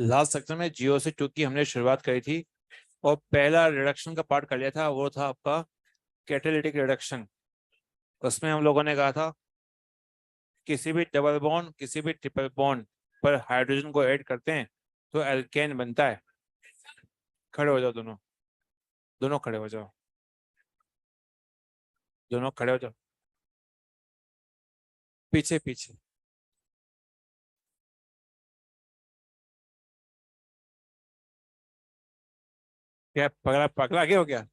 Last section में zero से to की हमने शुरुआत करी थी और पहला रिडक्शन का पार्ट कर लिया था, वो था आपका कैटालिटिक रिडक्शन। उसमें हम लोगों ने कहा था किसी भी डबल बॉन्ड किसी भी ट्रिपल बॉन्ड पर हाइड्रोजन को ऐड करते हैं तो एल्केन बनता है। खड़े हो जाओ दोनों, दोनों खड़े हो जाओ, दोनों खड़े हो जाओ, पीछे पीछे। क्या पगला पगला गए हो क्या?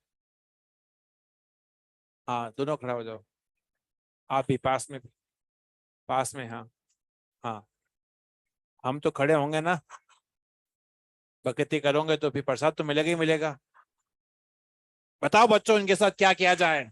हाँ दोनों खड़ा हो जाओ। आप भी पास में, पास में, हाँ। हाँ, हम तो खड़े होंगे ना, भक्ति करोगे तो फिर प्रसाद तो मिलेगा ही मिलेगा। बताओ बच्चों, इनके साथ क्या किया जाए?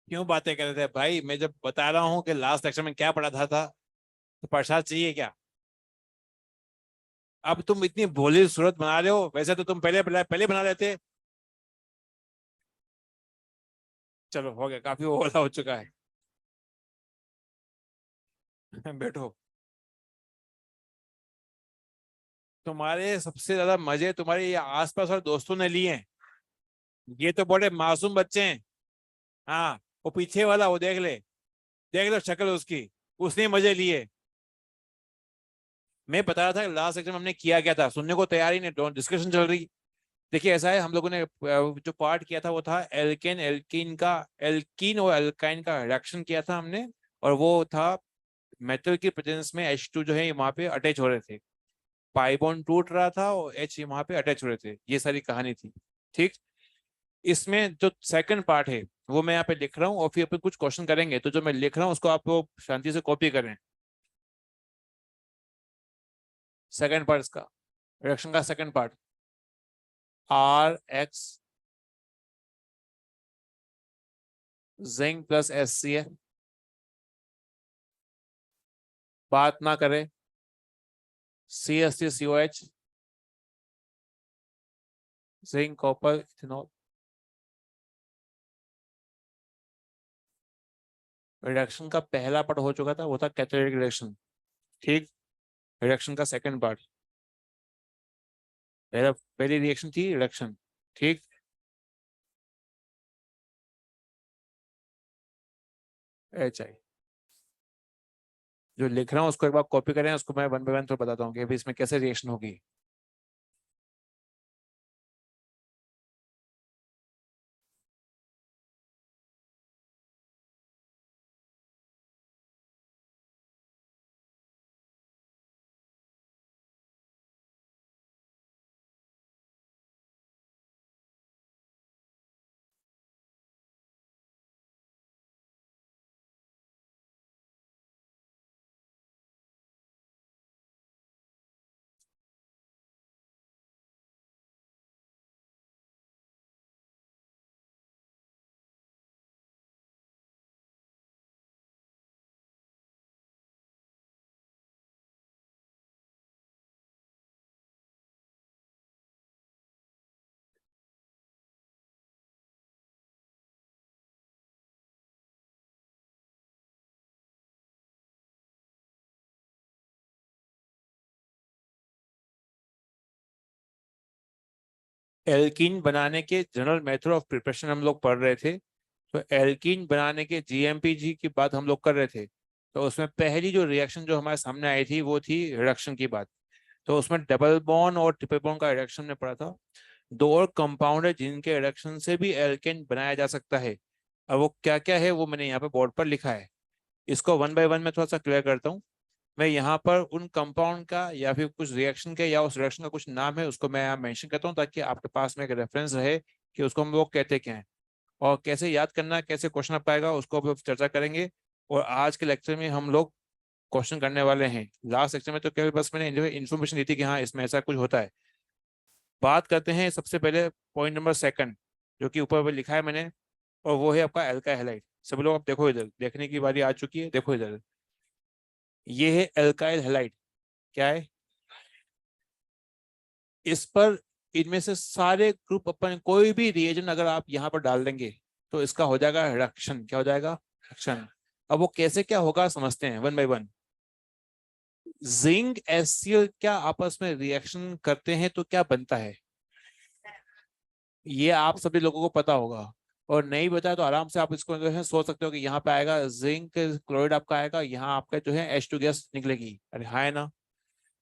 क्यों बातें कर रहे थे भाई? मैं जब बता रहा हूँ कि लास्ट लेक्चर में क्या पढ़ा था तो प्रसाद चाहिए क्या? अब तुम इतनी भोली सूरत बना रहे हो, वैसे तो तुम पहले बना लेते। चलो हो गया, काफी ओला हो चुका है। बैठो। तुम्हारे सबसे ज्यादा मजे तुम्हारे ये आसपास और दोस्तों ने लिए हैं। ये तो बड़े मासूम बच्चे हैं। हाँ, वो पीछे वाला, वो देख लो शक्ल उसकी, उसने मजे लिए। मैं बता रहा था लास्ट सेक्शन में हमने किया क्या था, सुनने को तैयार ही नहीं, डिस्कशन चल रही। देखिए ऐसा है, हम लोगों ने जो पार्ट किया था वो था एल्केन एल्कीन का, एल्कीन और एल्काइन का रिएक्शन किया था हमने। और वो था मेटल की प्रेजेंस में H2 जो है वहां पे अटैच हो रहे थे, पाई बॉन्ड टूट रहा था और H वहां पे अटैच हो रहे थे, ये सारी कहानी थी। ठीक। इसमें जो सेकंड पार्ट है वो मैं यहाँ पे लिख रहा हूँ और फिर अपन कुछ क्वेश्चन करेंगे, तो जो मैं लिख रहा हूँ उसको आप वो शांति से कॉपी करें। सेकंड पार्ट इसका, रिएक्शन का second part, RX zinc plus HCl, बात ना करे, CH3COH, zinc copper ethanol. Reduction का पहला पार्ट हो चुका था, वो था कैटालिटिक रिडक्शन। ठीक। रिडक्शन का सेकंड पार्ट, पहली रिएक्शन थी रिडक्शन। ठीक। HI, जो लिख रहा हूँ उसको एक बार कॉपी करें, उसको मैं वन बाय वन तो बताता हूँ कि अभी इसमें कैसे रिएक्शन होगी। एल्कीन बनाने के जनरल मेथड ऑफ प्रिपरेशन हम लोग पढ़ रहे थे, तो एल्कीन बनाने के GMPG की बात हम लोग कर रहे थे। तो उसमें पहली जो रिएक्शन जो हमारे सामने आई थी वो थी रिडक्शन की बात। तो उसमें डबल बॉन्ड और ट्रिपल बॉन्ड का रिडक्शन में पड़ा था। दो और कंपाउंड है जिनके रिडक्शन से भी एल्केन बनाया जा सकता है, और वो क्या क्या है वो मैंने यहाँ पे बोर्ड पर लिखा है। इसको वन बाय वन में थोड़ा सा क्लियर करता हूँ। मैं यहाँ पर उन कंपाउंड का या फिर कुछ रिएक्शन के या उस रिएक्शन का कुछ नाम है उसको मैं यहाँ मेंशन करता हूँ, ताकि आपके पास में एक रेफरेंस रहे कि उसको हम लोग कहते क्या हैं। और कैसे याद करना, कैसे क्वेश्चन आ पाएगा, उसको अब चर्चा करेंगे। और आज के लेक्चर में हम लोग क्वेश्चन करने वाले हैं। लास्ट सेक्शन में तो केवल बस मैंने जो इन्फॉर्मेशन दी थी कि हाँ इसमें ऐसा कुछ होता है। बात करते हैं सबसे पहले पॉइंट नंबर सेकंड, जो कि ऊपर पर लिखा है मैंने, और वो है आपका एल्काइल हैलाइड। सभी लोग आप देखो, इधर देखने की बारी आ चुकी है, देखो इधर, ये है एल्काइल हैलाइड। क्या है इस पर? इनमें से सारे ग्रुप अपन कोई भी रिएजन अगर आप यहाँ पर डाल देंगे तो इसका हो जाएगा रिडक्शन। क्या हो जाएगा? रिडक्शन। अब वो कैसे क्या होगा समझते हैं one by one. Zinc SCL क्या आपस में रिएक्शन करते हैं तो क्या बनता है, ये आप सभी लोगों को पता होगा। और नहीं बता तो आराम से आप इसको जो है सोच सकते हो कि यहाँ पे आएगा जिंक क्लोराइड आपका आएगा, यहाँ आपका जो है H2 गैस निकलेगी। अरे हाँ है ना?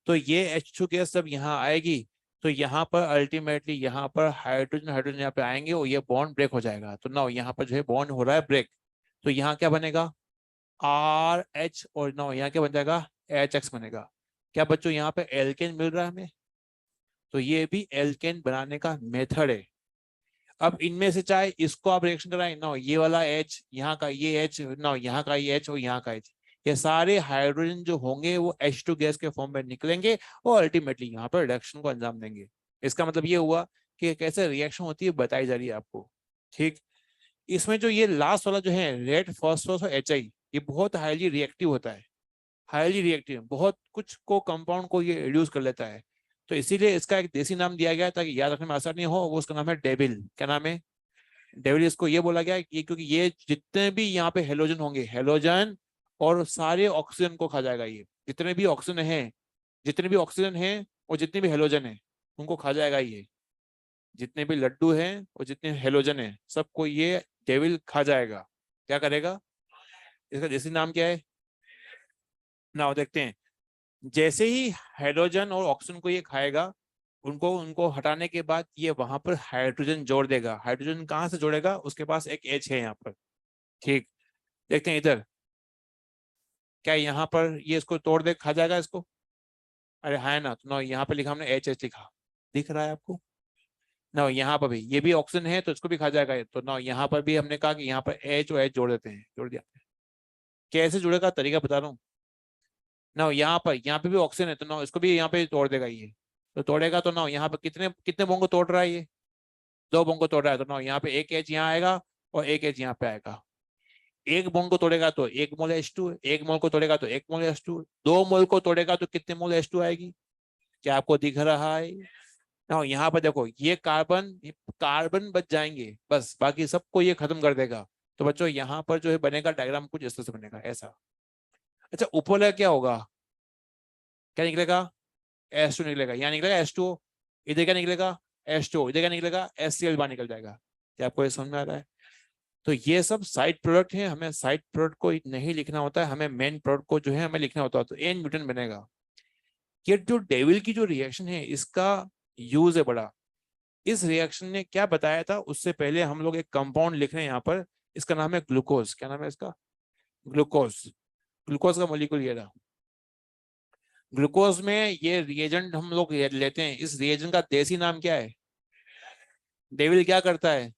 तो ये H2 गैस जब यहाँ आएगी तो यहाँ पर अल्टीमेटली यहाँ पर हाइड्रोजन हाइड्रोजन यहाँ पे आएंगे और ये बॉन्ड ब्रेक हो जाएगा। तो ना यहाँ पर जो है बॉन्ड हो रहा है ब्रेक, तो यहाँ क्या बनेगा? RH, और ना यहाँ क्या बन जाएगा? HX बनेगा। क्या बच्चों यहाँ पे एल्केन मिल रहा है हमें? तो ये भी एल्केन बनाने का मेथड है। अब इनमें से चाहे इसको आप रिएक्शन कराएं ना, ये वाला H, यहाँ का ये H ना, यहाँ का ये H और यहाँ का H, ये सारे हाइड्रोजन जो होंगे वो H2 गैस के फॉर्म में निकलेंगे और अल्टीमेटली यहाँ पर रिएक्शन को अंजाम देंगे। इसका मतलब ये हुआ कि कैसे रिएक्शन होती है बताई जा रही है आपको। ठीक। इसमें जो ये लास्ट वाला जो है रेड फॉस्फोरस और HI, ये बहुत हाईली रिएक्टिव होता है। हाईली रिएक्टिव, बहुत कुछ को कंपाउंड को ये रिड्यूस कर लेता है। तो इसीलिए इसका एक देसी नाम दिया गया ताकि याद रखने में आसान नहीं हो, वो उसका नाम है डेविल। क्या नाम है? डेविल। इसको ये बोला गया कि क्योंकि ये जितने भी यहाँ पे हेलोजन होंगे, हेलोजन और सारे ऑक्सीजन को खा जाएगा। ये जितने भी ऑक्सीजन है, जितने भी ऑक्सीजन है और जितने भी हेलोजन है उनको खा जाएगा ये। जितने भी लड्डू हैं और जितने हेलोजन है सबको ये डेविल खा जाएगा। क्या करेगा? इसका देसी नाम क्या है ना, देखते हैं। जैसे ही हाइड्रोजन और ऑक्सीजन को ये खाएगा, उनको उनको हटाने के बाद ये वहां पर हाइड्रोजन जोड़ देगा। हाइड्रोजन कहाँ से जोड़ेगा? उसके पास एक H है यहाँ पर। ठीक। देखते हैं इधर, क्या यहाँ पर ये इसको तोड़ दे खा जाएगा इसको? अरे हाँ है ना? तो ना यहाँ पे लिखा हमने HS लिखा, दिख रहा है आपको ना? यहाँ पर भी ये भी ऑक्सीजन है तो इसको भी खा जाएगा ये। तो ना यहाँ पर भी हमने कहा कि यहाँ पर H और H जोड़ देते हैं, जोड़ दिया। कैसे जुड़ेगा तरीका बता रहा हूँ ना। यहाँ पे भी ऑक्सीजन है तो ना इसको भी यहाँ पे तोड़ देगा ये। तो तोड़ेगा तो ना यहाँ पे कितने कितने बोंग को तोड़ रहा है ये? 2 बोंग को तोड़ रहा है। तो ना यहाँ पे एक H यहाँ आएगा और एक H यहाँ पे आएगा। एक मोल को तोड़ेगा तो 1 मोल H2, 1 मोल को तोड़ेगा तो 1 मोल H2, 2 मोल को तोड़ेगा तो कितने मोल H2 आएगी? क्या आपको दिख रहा है ना? यहाँ पर देखो ये कार्बन बच जाएंगे बस, बाकी सबको ये खत्म कर देगा। तो बच्चों यहाँ पर जो है बनेगा डायग्राम कुछ इस तरह से बनेगा ऐसा। अच्छा ऊपर वाला क्या होगा? क्या निकलेगा? H2 निकलेगा, यहाँ निकलेगा H2O। इधर क्या निकलेगा? H2O। इधर क्या निकलेगा? HCl बाहर निकल जाएगा। क्या आपको ये समझ में आ रहा है? तो ये सब साइड प्रोडक्ट है, हमें साइड प्रोडक्ट को नहीं लिखना होता है, हमें मेन प्रोडक्ट को जो है हमें लिखना होता है। तो एन ब्यूटेन बनेगा। ये जो डेविल की जो रिएक्शन है इसका यूज है बड़ा। इस रिएक्शन ने क्या बताया था उससे पहले हम लोग एक कंपाउंड लिख रहे हैं यहाँ पर, इसका नाम है ग्लूकोज। क्या नाम है इसका? ग्लूकोज। ग्लूकोज का मॉलिक्यूल ये रहा। ग्लूकोज में ये रिएजेंट हम लोग लेते हैं, इस रिएजेंट का देसी नाम क्या है? डेविल क्या करता है?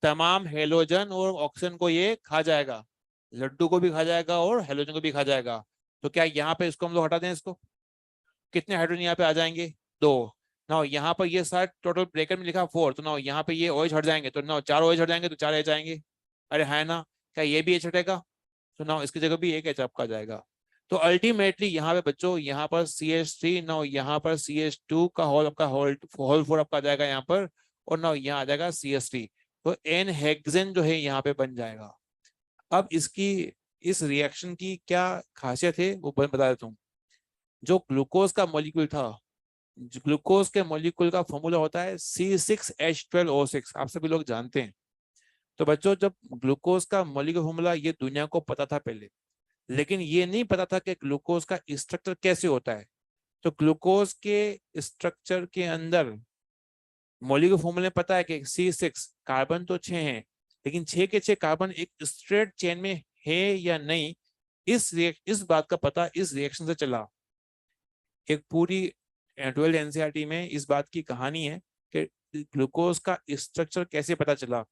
तमाम हेलोजन और ऑक्सीजन को ये खा जाएगा, लड्डू को भी खा जाएगा और हेलोजन को भी खा जाएगा। तो क्या यहाँ पे इसको हम लोग हटा दें? इसको कितने हाइड्रोजन यहाँ पे आ जाएंगे? 2। ना यहाँ पर ये सारे टोटल ब्रेकर में लिखा 4, तो ना यहाँ पे ये OH हट जाएंगे तो ना 4 OH हट जाएंगे तो 4 H आएंगे। अरे है ना? क्या ये भी H हटेगा? तो ना इसकी जगह भी एक H आपका आ जाएगा। तो अल्टीमेटली यहाँ पे बच्चों यहाँ पर CH3 ना, यहाँ पर CH2 का होल आपका होल 4 आपका आ जाएगा यहाँ पर, और ना यहाँ आ जाएगा CH3। तो एन हेक्सेन जो है यहाँ पे बन जाएगा। अब इसकी इस रिएक्शन की क्या खासियत है वो बता देता हूँ। जो ग्लूकोज का मॉलिक्यूल था, ग्लूकोज के मॉलिक्यूल का फॉर्मूला होता है C6H12O6, आप सभी लोग जानते हैं। तो बच्चों जब ग्लूकोज का मॉलिक्यूल फॉर्मूला ये दुनिया को पता था पहले, लेकिन ये नहीं पता था कि ग्लूकोज का स्ट्रक्चर कैसे होता है। तो ग्लूकोज के स्ट्रक्चर के अंदर मॉलिक्यूल फॉर्मूले पता है कि C6 कार्बन तो 6 हैं, लेकिन 6 के 6 कार्बन एक स्ट्रेट चेन में है या नहीं, इस बात का पता इस रिएक्शन से चला। एक पूरी 12 NCERT में इस बात की कहानी है कि ग्लूकोज का स्ट्रक्चर कैसे पता चला।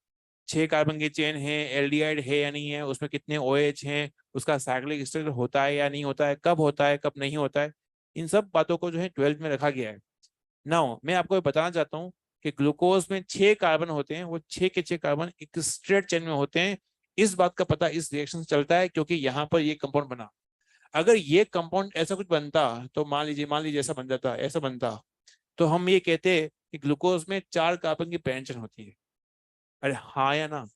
6 कार्बन की चेन है, एल्डिहाइड है या नहीं है, उसमें कितने OH हैं, उसका साइक्लिक स्ट्रक्चर होता है या नहीं होता है, कब होता है कब नहीं होता है, इन सब बातों को जो है 12th में रखा गया है। नाउ मैं आपको बताना चाहता हूँ कि ग्लूकोज में 6 कार्बन होते हैं, वो 6 के 6 कार्बन एक स्ट्रेट चेन में होते हैं। इस बात का पता इस रिएक्शन से चलता है क्योंकि यहाँ पर ये कंपाउंड बना। अगर ये कंपाउंड ऐसा कुछ बनता तो मान लीजिए ऐसा बन जाता, ऐसा बनता, तो हम ये कहते कि ग्लूकोज में 4 कार्बन की पेरेंट चेन होती है। अरे हाँ या ना?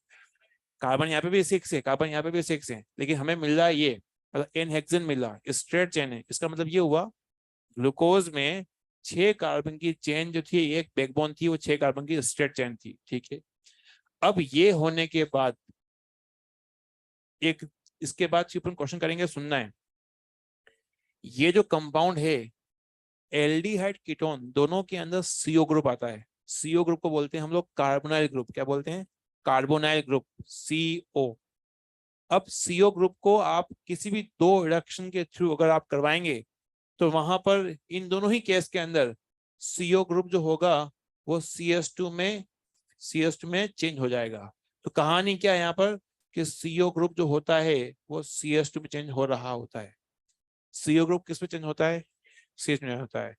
कार्बन यहाँ पे भी 6 है, कार्बन यहाँ पे भी 6 है, लेकिन हमें मिल रहा है ये, मतलब एन हेक्सेन मिल रहा है, स्ट्रेट चेन है। इसका मतलब ये हुआ ग्लूकोज में 6 कार्बन की चेन जो थी, एक बैकबोन थी, वो 6 कार्बन की स्ट्रेट चेन थी, ठीक है। अब ये होने के बाद एक, इसके बाद क्वेश्चन करेंगे, सुनना है। ये जो कंपाउंड है एल्डिहाइड कीटोन, दोनों के अंदर सीओ ग्रुप आता है। सीओ ग्रुप को बोलते हैं हम लोग कार्बोनाइल ग्रुप। क्या बोलते हैं? Carbonyl group, CO. अब सीओ ग्रुप को आप किसी भी 2 रिएक्शन के थ्रू अगर आप करवाएंगे तो वहां पर इन दोनों ही केस के अंदर सीओ ग्रुप जो होगा वो सी एस टू में चेंज हो जाएगा। तो कहानी क्या है यहाँ पर कि सीओ ग्रुप जो होता है वो CS2 में चेंज हो रहा होता है। सीओ ग्रुप किस में चेंज होता है? CS में होता है।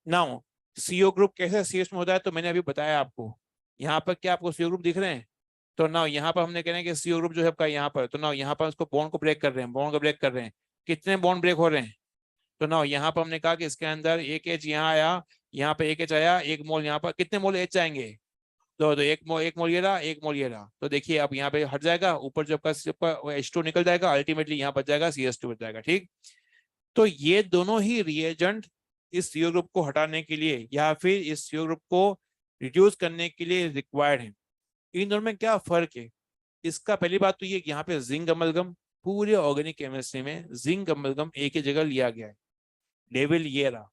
नाउ सीओ ग्रुप कैसे CS में होता है, तो मैंने अभी बताया आपको। यहाँ पर क्या आपको सीओ ग्रुप दिख रहे हैं? तो नाउ यहाँ पर हमने कह रहे हैं कि सीओ ग्रुप जो है आपका यहाँ पर, तो नाउ यहाँ पर उसको बॉन्ड को ब्रेक कर रहे हैं, बॉन्ड को ब्रेक कर रहे हैं। कितने बॉन्ड ब्रेक हो रहे हैं? तो नाउ यहाँ पर हमने कहा कि इसके अंदर एक H यहाँ आया, यहाँ पे एक H आया, 1 मोल यहाँ पर, कितने मोल H आएंगे? तो 1 मोल ये रहा, 1 मोल ये रहा। तो देखिए अब यहाँ पे हट जाएगा, ऊपर जो आपका H2 निकल जाएगा, अल्टीमेटली यहाँ बच जाएगा CS2 बच जाएगा, ठीक। तो ये दोनों ही रिएजेंट इस सीओ ग्रुप को हटाने के लिए या फिर इस सीओ ग्रुप को रिड्यूस करने के लिए रिक्वायर्ड है। इन दोनों में क्या फर्क है? इसका पहली बात तो ये, यहाँ पे जिंक अमलगम, पूरे ऑर्गेनिक केमिस्ट्री में जिंक अमलगम एक ही जगह लिया गया है। लेवल ये रहा।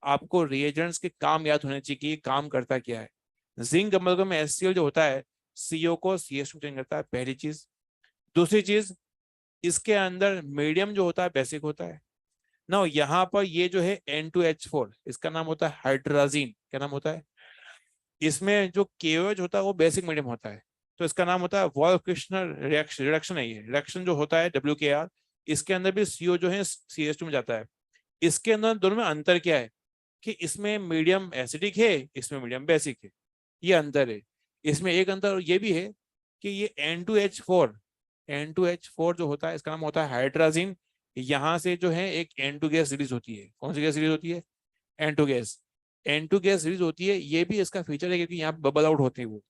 आपको रिएजेंट्स के काम याद होने चाहिए कि ये काम करता क्या है। जिंक अमलगम में HCl जो होता है, सीओ को CS2 चेंज करता है, पहली चीज। दूसरी चीज, इसके अंदर मीडियम जो होता है बेसिक होता है ना। यहाँ पर ये जो है N2H4, इसका नाम होता है हाइड्राजीन। क्या नाम होता है? इसमें जो KOH होता है वो बेसिक मीडियम होता है, तो इसका नाम होता है वॉल्फ क्रिस्टनर रिएक्शन। रिडक्शन है ये, रिएक्शन जो होता है WKR। इसके अंदर भी CO जो है CS2 में जाता है। इसके अंदर दोनों में अंतर क्या है कि इसमें मीडियम एसिडिक है, इसमें मीडियम बेसिक है, ये अंतर है। इसमें एक अंतर ये भी है कि ये N2H4 जो होता है इसका नाम होता है हाइड्राजीन। यहाँ से जो है एक N2 गैस रिलीज होती है। कौन सी गैस रिलीज होती है? N2 gas. N2 gas release होती है, ये भी इसका फीचर है क्योंकि यहाँ बबल आउट होते हैं वो।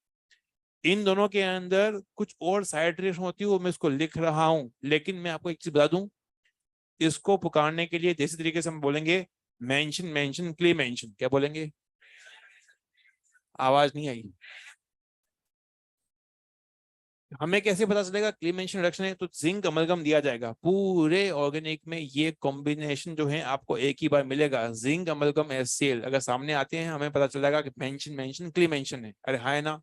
इन दोनों के अंदर कुछ और साइड रिएक्शन होती है, वो मैं इसको लिख रहा हूँ, लेकिन मैं आपको एक चीज बता दूं, इसको पुकारने के लिए देसी तरीके से हम बोलेंगे मेंशन मेंशन क्ली मेंशन। क्या बोलेंगे? आवाज नहीं आई। हमें कैसे पता चलेगा क्ली मेंशन रिडक्शन है? तो जिंक अमलगम दिया जाएगा पूरे ऑर्गेनिक में, ये कॉम्बिनेशन जो है आपको एक ही बार मिलेगा, जिंक अमलगम HCl। अगर सामने आते हैं हमें पता चलेगा कि मेंशन मेंशन क्ली मेंशन है। अरे हाँ ना?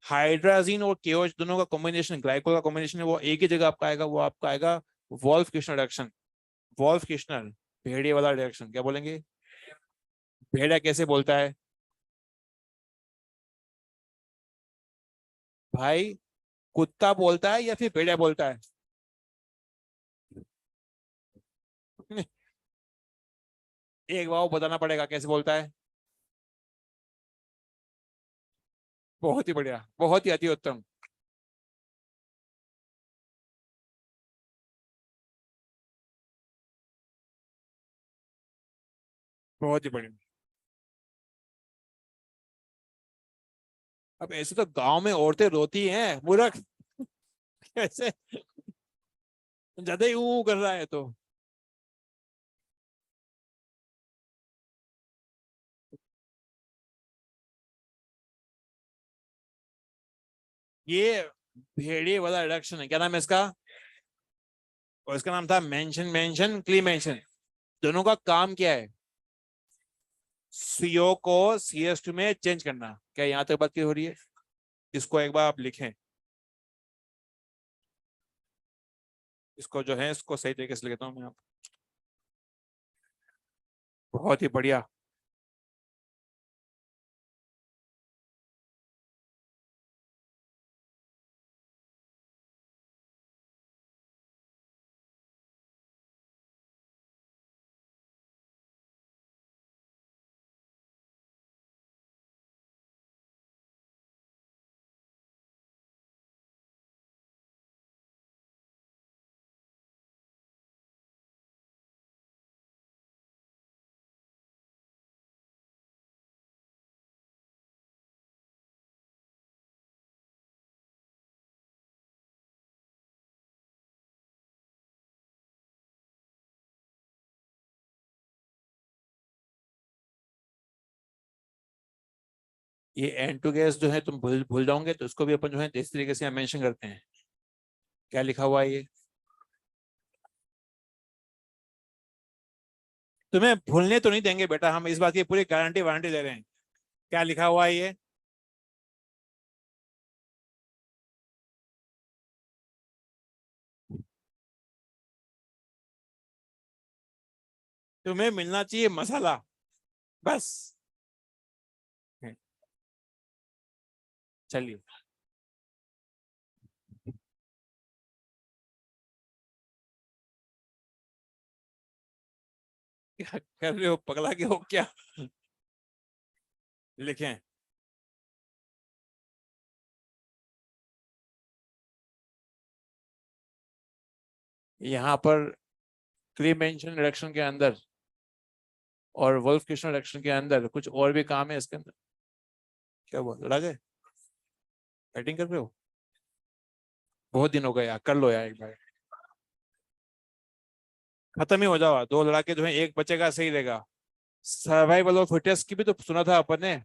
हाइड्राजीन और KOH दोनों का कॉम्बिनेशन, ग्लाइकोल का कॉम्बिनेशन है, वो एक ही जगह आपका आएगा, वो आपका आएगा वॉल्फ किर्शनर रिडक्शन। वॉल्फ किर्शनर, भेड़िए वाला रिडक्शन। क्या बोलेंगे? भेड़ा कैसे बोलता है भाई? कुत्ता बोलता है या फिर भेड़िया बोलता है? एक बार वो बताना पड़ेगा कैसे बोलता है। बहुत ही बढ़िया, बहुत ही अति उत्तम। बहुत ही बढ़िया। अब ऐसे तो गांव में औरतें रोती हैं मूर्ख। कैसे? ज्यादा ही ऊ कर रहा है तो। ये भेड़िए वाला रिडक्शन है, क्या नाम है इसका? और इसका नाम था मेंशन मेंशन क्ली मेंशन। दोनों का काम क्या है? CO को CS2 में चेंज करना। क्या यहाँ तक बात की हो रही है? इसको एक बार आप लिखें, इसको जो है इसको सही तरीके से लिखता हूँ मैं आप। बहुत ही बढ़िया। ये N2 गैस जो है तुम भूल भूल जाओगे तो उसको भी अपन जो है इस तरीके से मेंशन करते हैं। क्या लिखा हुआ है ये? तुम्हें भूलने तो नहीं देंगे बेटा, हम इस बात की पूरी गारंटी वारंटी दे रहे हैं। क्या लिखा हुआ है ये? तुम्हें मिलना चाहिए मसाला, बस। चलिए। क्या कर रहे हो, पगला के हो क्या? लिखें। यहाँ पर क्लीमेंशन रिएक्शन के अंदर और वोल्फ किशन रिएक्शन के अंदर कुछ और भी काम है इसके अंदर। क्या हुआ, लड़ा गए? बैटिंग कर रहे हो? बहुत दिन हो गए यार, कर लो यार एक बार। खत्म ही हो जाओ, दो लड़ाके जो है एक बचेगा, सही रहेगा। सर्वाइवल ऑफ फिटेस्ट की भी तो सुना था अपन ने।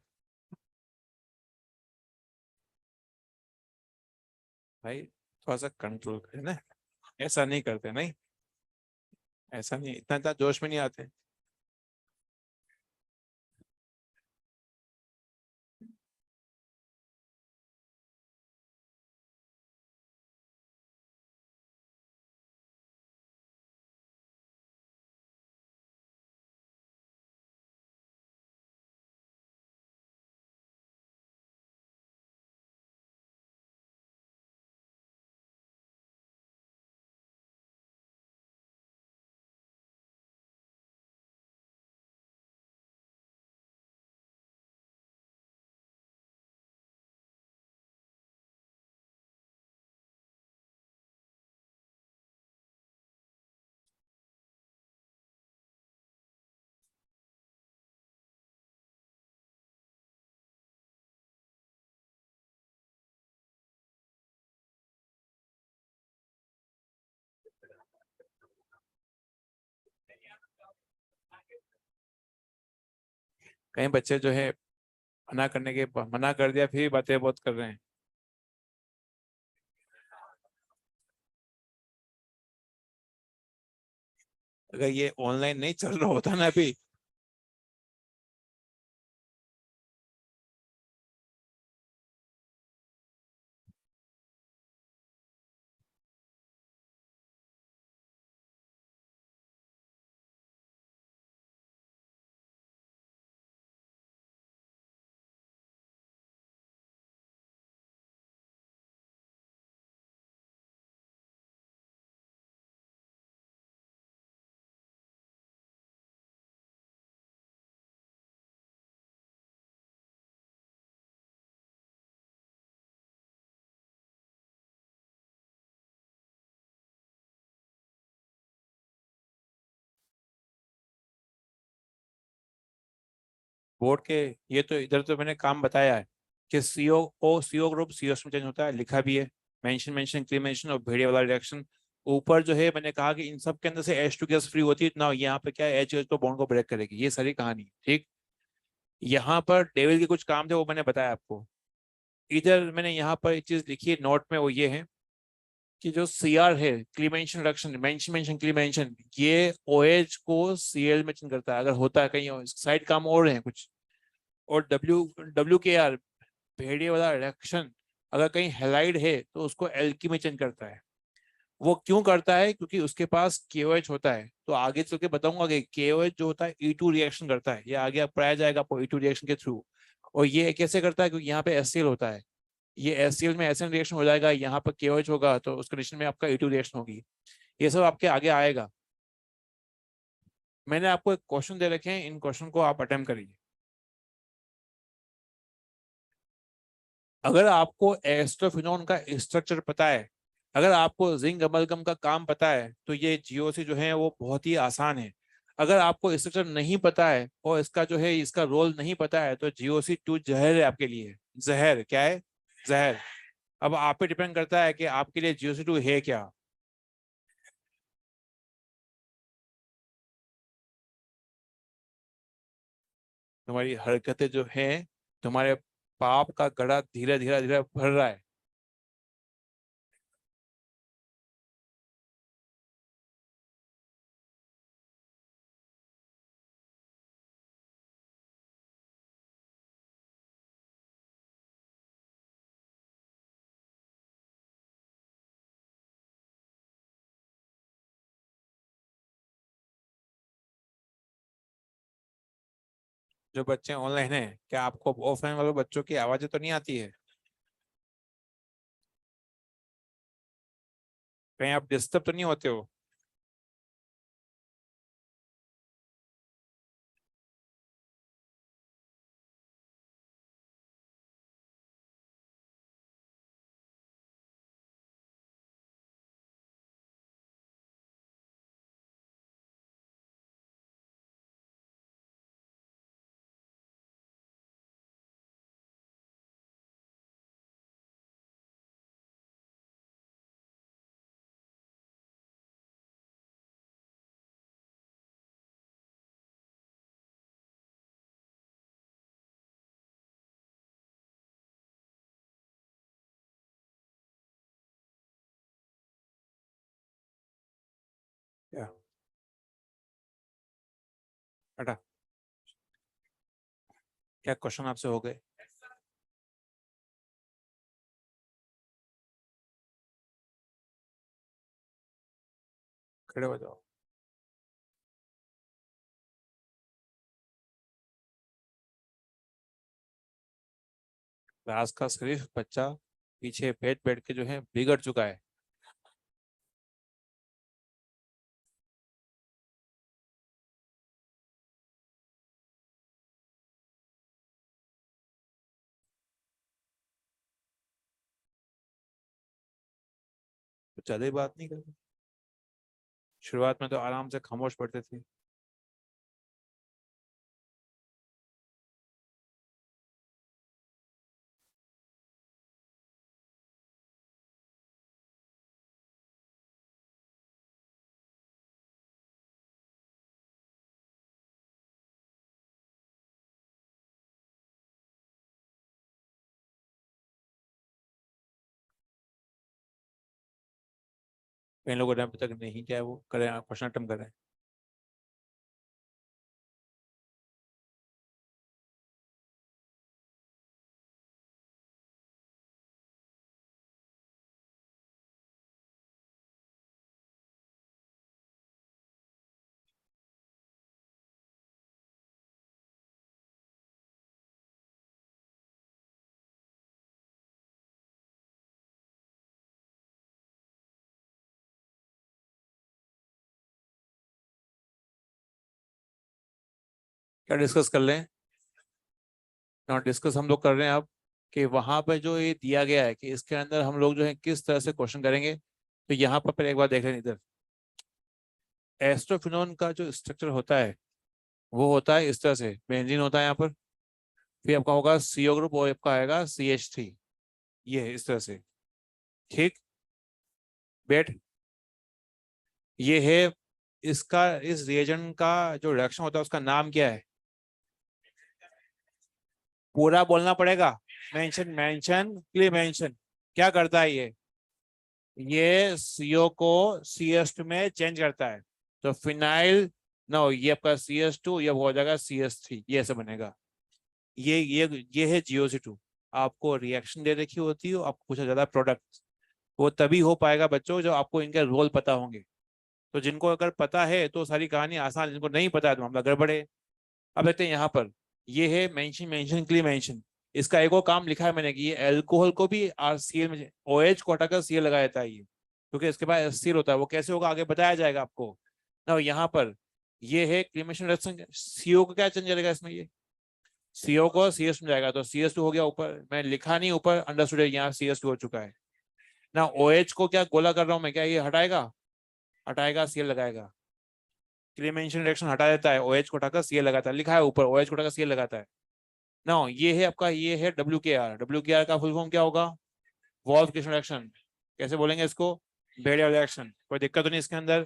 भाई थोड़ा सा कंट्रोल करें ना, ऐसा नहीं करते नहीं। ऐसा नहीं, इतना इतना जोश में नहीं आते। कई बच्चे जो है मना कर दिया फिर भी बातें बहुत कर रहे हैं। अगर ये ऑनलाइन नहीं चल रहा होता ना अभी। बोर्ड के, ये तो इधर तो मैंने काम बताया है कि सीओ ग्रुप सीओ में चेंज होता है, लिखा भी है। मेंशन मेंशन क्लीमेंशन और भेड़िया वाला रिएक्शन। ऊपर जो है मैंने कहा कि इन सब के अंदर से H2 गैस फ्री होती है ना, यहाँ पे क्या है, H तो बॉन्ड को ब्रेक करेगी, ये सारी कहानी है, ठीक। यहाँ पर डेविल के कुछ काम थे वो मैंने बताया आपको। इधर मैंने यहाँ पर एक चीज लिखी है नोट में, वो ये है कि जो सीआर है, क्लीमेंशन रिडक्शन, मेंशन मेंशन क्लीमेंशन, ये OH को Cl में चेंज करता है अगर होता है कहीं और साइड काम और है कुछ। और WKR, भेड़िए वाला रिएक्शन, अगर कहीं हेलाइड है तो उसको एल्की में चेंज करता है। वो क्यों करता है? क्योंकि उसके पास KOH होता है, तो आगे चल के बताऊंगा कि KOH जो होता है E2 रिएक्शन करता है, ये आगे पढ़ाया जाएगा आपको E2 रिएक्शन के थ्रू। और ये कैसे करता है? क्योंकि यहाँ पे HCl होता है, ये HCl में एसिड रिएक्शन हो जाएगा, यहाँ पर KOH होगा तो उस कंडीशन में आपका E2 रिएक्शन होगी। ये सब आपके आगे आएगा। मैंने आपको एक क्वेश्चन दे रखे हैं, इन क्वेश्चन को आप अटेम्प्ट करिए। अगर आपको एस्ट्रोफिनोन का स्ट्रक्चर पता है, अगर आपको जिंक अमलगम का काम पता है, तो ये GOC जो है वो बहुत ही आसान है। अगर आपको स्ट्रक्चर नहीं पता है और इसका जो है इसका रोल नहीं पता है, तो GOC2 जहर है आपके लिए। जहर क्या है? जहर। अब आप पे डिपेंड करता है कि आपके लिए GOC2 है क्या। तुम्हारी हरकतें जो है, तुम्हारे पाप का घड़ा धीरे धीरे धीरे भर रहा है। जो बच्चे ऑनलाइन है, क्या आपको ऑफलाइन वाले बच्चों की आवाजें तो नहीं आती है? कहीं आप डिस्टर्ब तो नहीं होते हो? क्या? हटा। क्या क्वेश्चन आपसे हो गए? खड़े हो जाओ। क्लास का सिर्फ बच्चा पीछे बैठ बैठ के जो है बिगड़ चुका है। तो ज्यादा ही बात नहीं करते। शुरुआत में तो आराम से खामोश पढ़ते थे। इन लोगों ने अभी तक नहीं किया है, वो करें, क्वेश्चन अटेम्प्ट करें। क्या डिस्कस कर लें? ना डिस्कस हम लोग कर रहे हैं अब कि वहां पे जो ये दिया गया है कि इसके अंदर हम लोग जो है किस तरह से क्वेश्चन करेंगे। तो यहाँ पर पहले एक बार देख लें इधर। एस्ट्रोफिनोन का जो स्ट्रक्चर होता है वो होता है इस तरह से, बेंजीन होता है यहाँ पर, फिर आपका होगा सीओ ग्रुप और आपका आएगा CH3। ये है इस तरह से। ठीक। बेट। ये है इसका, इस रिएजेंट का जो रिएक्शन होता है उसका नाम क्या है? पूरा बोलना पड़ेगा। Mention mention clear mention. क्या करता है ये सीओ को CS2 में चेंज करता है। तो फिनाइल, नो, ये आपका CS2, ये हो जाएगा CS3, ये ऐसे बनेगा। ये है GOC2। आपको रिएक्शन दे रखी होती है, आपको पूछा जाता है प्रोडक्ट। वो तभी हो पाएगा बच्चों जब आपको इनके रोल पता होंगे। तो जिनको अगर पता है तो सारी कहानी आसान, जिनको नहीं पता है तो मामला गड़बड़ है। अब देखते हैं यहाँ पर। ये है मेंशन मेंशन क्ली मेंशन। इसका एक और काम लिखा है मैंने कि ये अल्कोहल को भी RCl में, OH को हटाकर CL लगाया जाता है ये, क्योंकि इसके पास HCl होता है। वो कैसे होगा आगे बताया जाएगा आपको ना। यहाँ पर ये है क्रीमेशन रिएक्शन। CO को क्या चेंज करेगा इसमें? ये CO को CS में जाएगा तो CS2 हो गया। ऊपर मैं लिखा नहीं, ऊपर अंडरस्टूड है, यहाँ CS2 हो चुका है ना। OH को क्या गोला कर रहा हूँ मैं, क्या ये हटाएगा? हटाएगा, CL लगाएगा। क्रीमेशन रिएक्शन हटा देता है, OH को हटाकर CL लगाता है, लिखा है ऊपर OH को हटाकर CL लगाता है ना। ये है आपका, ये है WKR का फुल फॉर्म क्या होगा? Wolff crystal reaction. कैसे बोलेंगे इसको? Barrier reaction. कोई दिक्कत तो नहीं इसके अंदर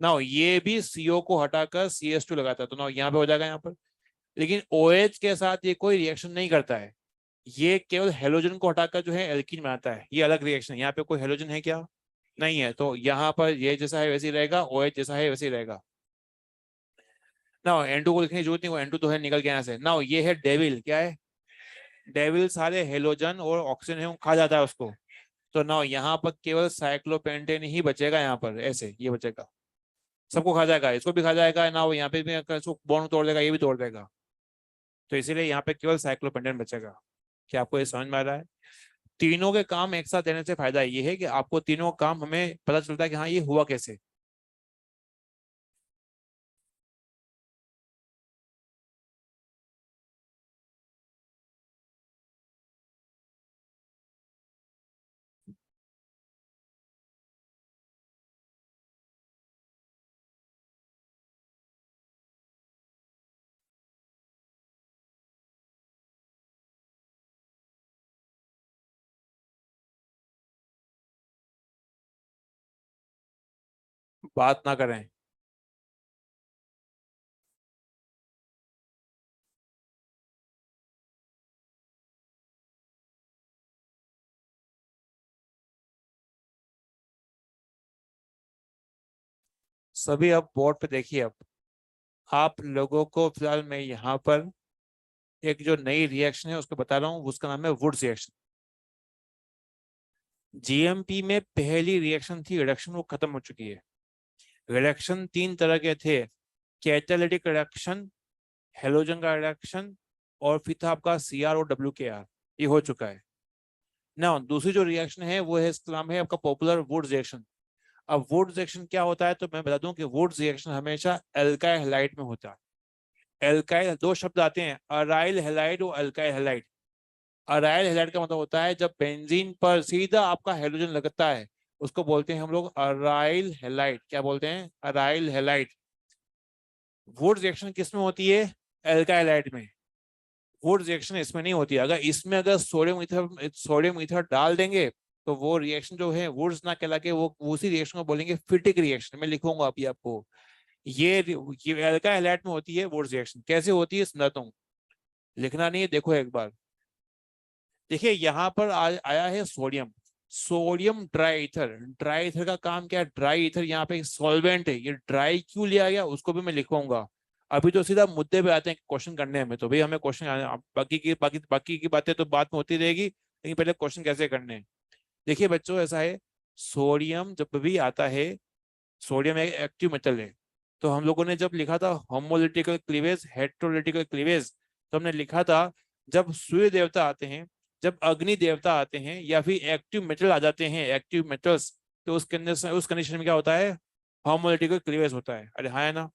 ना। ये भी CO को हटाकर CS2 लगाता है, तो ना यहाँ पे हो जाएगा यहाँ पर। लेकिन OH के साथ ये कोई रिएक्शन नहीं करता है। ये केवल हेलोजन को हटाकर जो है एल्कीन बनाता है, ये अलग रिएक्शन है। यहाँ पे कोई हेलोजन है क्या? नहीं है, तो यहाँ पर ये जैसा है वैसे ही रहेगा, OH जैसा है वैसे ही रहेगा। ना N2 को लिखने की जरूरत नहीं, वो N2 तो है, निकल गया यहाँ से। ना ये है डेविल, क्या है? डेविल सारे हेलोजन और ऑक्सीजन है वो खा जाता है उसको। तो ना यहाँ पर केवल साइक्लोपेंटेन ही बचेगा, यहाँ पर ऐसे ये बचेगा। सबको खा जाएगा, इसको भी खा जाएगा ना, वो यहाँ पे भी अगर इसको बॉन्ड तोड़ देगा, ये भी तोड़ देगा। तो इसीलिए यहाँ पे केवल साइक्लोपेंटेन बचेगा। क्या आपको ये समझ में आ रहा है? तीनों के काम एक साथ देने से फायदा ये है कि आपको तीनों काम हमें पता चलता है कि हाँ ये हुआ कैसे। बात ना करें। सभी अब बोर्ड पे देखिए। अब आप लोगों को फिलहाल मैं यहाँ पर एक जो नई रिएक्शन है उसको बता रहा हूँ, उसका नाम है वुड्स रिएक्शन। जीएमपी में पहली रिएक्शन थी रिडक्शन, वो खत्म हो चुकी है। रिडक्शन तीन तरह के थे, कैटालिटिक रिडक्शन, हेलोजन का रिडक्शन, और फिर था आपका CR और WKR, ये हो चुका है ना। दूसरी जो रिएक्शन है वो है, इसका नाम है आपका पॉपुलर वुड्स रिएक्शन। अब वुड्स रिएक्शन क्या होता है, तो मैं बता दूं कि वुड्स रिएक्शन हमेशा एल्काइल हैलाइड में होता है। एल्काइल, दो शब्द आते हैं, अराइल हैलाइड और अल्काइल हैलाइड। अराइल हैलाइड का मतलब होता है जब बेंजीन पर सीधा आपका हेलोजन लगता है, उसको बोलते हैं हम लोग अराइल हैलाइड। क्या बोलते हैं? Aryl halide. वुड्स रिएक्शन किस में होती है? एल्काइल हैलाइड में। वुड्स रिएक्शन इसमें नहीं होती है। अगर इसमें अगर सोडियम ईथर डाल देंगे तो वो रिएक्शन जो है वुड्स ना कहला के वो उसी रिएक्शन को बोलेंगे फिटिक रिएक्शन। मैं लिखूंगा अभी आपको। ये एल्काइल हैलाइड में होती है वुड्स रिएक्शन। कैसे होती है समझाता हूँ, लिखना नहीं है, देखो एक बार। देखिए यहाँ पर आया है sodium, sodium dry ether. Dry ether का काम क्या है? ड्राई ईथर यहाँ पे सॉल्वेंट है, ये ड्राई क्यों लिया गया उसको भी मैं लिखवाऊंगा। अभी तो सीधा मुद्दे पे आते हैं क्वेश्चन करने में, तो भाई हमें क्वेश्चन, बाकी की बातें तो बात में होती रहेगी, लेकिन पहले क्वेश्चन कैसे करने हैं। देखिए बच्चों, ऐसा है, सोडियम जब भी आता है, सोडियम एक एक्टिव मेटल है। तो हम लोगों ने जब लिखा था होमोलिटिकल क्लीवेज, हेट्रोलिटिकल क्लीवेज, तो हमने लिखा था जब सूर्य देवता आते हैं, जब अग्नि देवता आते हैं, या फिर एक्टिव मेटल आ जाते हैं, एक्टिव मेटल्स, तो उस कंडीशन में क्या होता है? होमोलिटिकल क्लीवेज होता है। अरे हाँ, है ना।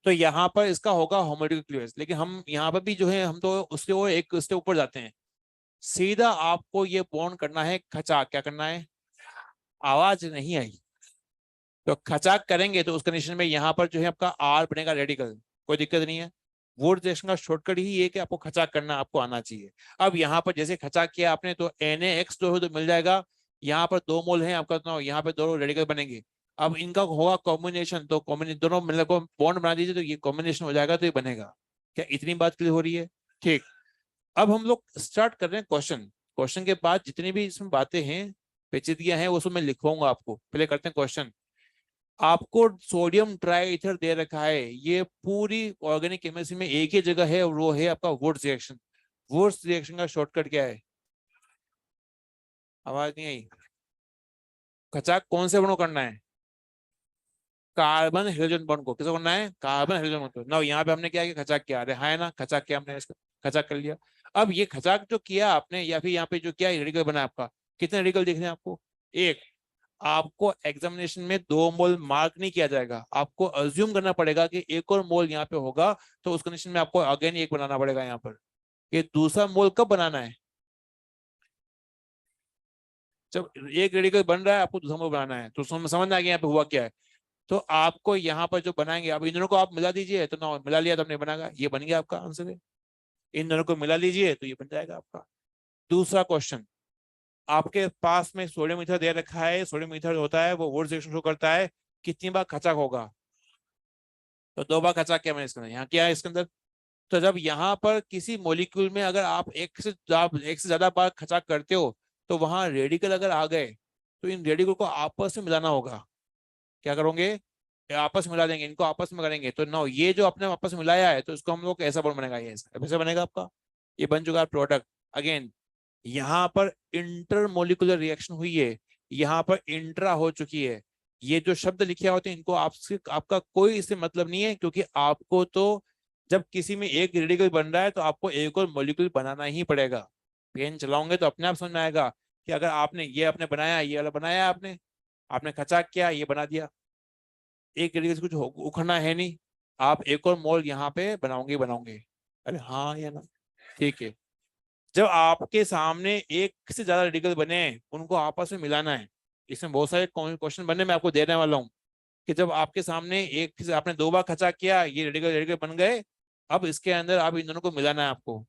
तो यहाँ पर इसका होगा होमोलिटिकल क्लीवेज, लेकिन हम यहाँ पर भी जो है हम तो उसके वो एक उसके ऊपर जाते हैं। सीधा आपको ये बॉन्ड करना है खचा, क्या करना है? आवाज नहीं आई। तो खचाक करेंगे तो उस कंडीशन में यहाँ पर जो है आपका R बनेगा रेडिकल, कोई दिक्कत नहीं है। वोट रिएक्शन का शॉर्टकट ही ये कि आपको खचाक करना आपको आना चाहिए। अब यहाँ पर जैसे खचाक किया आपने तो Na जो है तो मिल जाएगा। यहाँ पर 2 मोल है आपका, तो यहाँ पे 2 रेडिकल बनेंगे। अब इनका होगा कॉम्बिनेशन, तो कॉम्बिनेशन दोनों मतलब को बॉन्ड बना दीजिए तो ये कॉम्बिनेशन हो जाएगा, तो ये बनेगा। क्या इतनी बात क्लियर हो रही है? ठीक। अब हम लोग स्टार्ट कर रहे हैं क्वेश्चन। क्वेश्चन के बाद जितनी भी इसमें बातें हैं, पेचीदगियां हैं, वो सब मैं लिखवाऊंगा आपको। पहले करते हैं क्वेश्चन। आपको सोडियम ट्राई ईथर दे रखा है, ये पूरी ऑर्गेनिक केमिस्ट्री में एक ही जगह है, और वो है आपका वुड्स रिएक्शन। वुड्स रिएक्शन का शॉर्टकट क्या है? आवाज नहीं आई। खचाक कौन से बणों करना है? कार्बन हाइड्रोजन बॉन्ड को। किसको करना है? कार्बन हाइड्रोजन बॉन्ड को ना। यहाँ पे हमने क्या किया? खचाक किया। अरे हाँ, है ना, खचाक किया हमने इसका, खचाक कर लिया। अब ये खचाक जो किया आपने, या फिर यहाँ पे जो किया रेडिकल बना आपका, कितने रेडिकल दिख रहे हैं आपको? एक। आपको एग्जामिनेशन में 2 मोल मार्क नहीं किया जाएगा, आपको अज्यूम करना पड़ेगा कि एक और मोल यहाँ पे होगा, तो उस कंडीशन में आपको अगेन एक बनाना पड़ेगा यहाँ पर। ये दूसरा मोल कब बनाना है? जब एक रेडिकल बन रहा है आपको दूसरा मोल बनाना है। तो समझ आ गया यहाँ पे हुआ क्या है। तो आपको यहाँ पर जो बनाएंगे, अब इन दोनों को आप मिला दीजिए, तो ना मिला लिया तो हमने बना, ये बन गया आपका आंसर है। इन दोनों को मिला लीजिए तो ये बन जाएगा आपका। दूसरा क्वेश्चन, आपके पास में सोडियम ईथर दे रखा है। सोडियम ईथर होता है वो वुड्स रिएक्शन शो करता है, कितनी बार खचाक होगा? तो 2 बार खचाक किया मैंने इसके अंदर। यहाँ क्या है इसके अंदर? तो जब यहाँ पर किसी मॉलिक्यूल में अगर आप एक से ज्यादा बार खचाक करते हो, तो वहां रेडिकल अगर आ गए, तो इन रेडिकल को आपस में मिलाना होगा। क्या करोगे? ये आपस में मिला देंगे, इनको आपस में करेंगे, तो नो, ये जो अपने आपस में मिलाया है, तो इसको हम लोग ऐसा बॉन्ड बनेगा, ये ऐसा बनेगा आपका। ये बन चुका है प्रोडक्ट। अगेन, यहाँ पर इंटर मोलिकुलर रिएक्शन हुई है, यहाँ पर इंट्रा हो चुकी है। ये जो शब्द लिखे होते हैं, इनको आपसे आपका कोई इससे मतलब नहीं है, क्योंकि आपको तो जब किसी में एक रेडिकल बन रहा है, तो आपको एक और मॉलिक्यूल बनाना ही पड़ेगा। पेन चलाओगे तो अपने आप समझ में आएगा कि अगर आपने ये आपने बनाया, ये वाला बनाया, आपने आपने खचाक किया, ये बना दिया। एक रेडिकल से कुछ उखड़ना है नहीं। आप एक और मोल यहाँ पे बनाओगे बनाओगे। अरे हाँ या ना? ठीक है। जब आपके सामने एक से ज्यादा रेडिकल बने हैं, उनको आपस में मिलाना है। इसमें बहुत सारे क्वेश्चन बनने मैं आपको देने वाला हूँ, कि जब आपके सामने एक से आपने दो बार खचा किया, ये रेडिकल रेडिकल बन गए, अब इसके अंदर आप इन दोनों को मिलाना है आपको।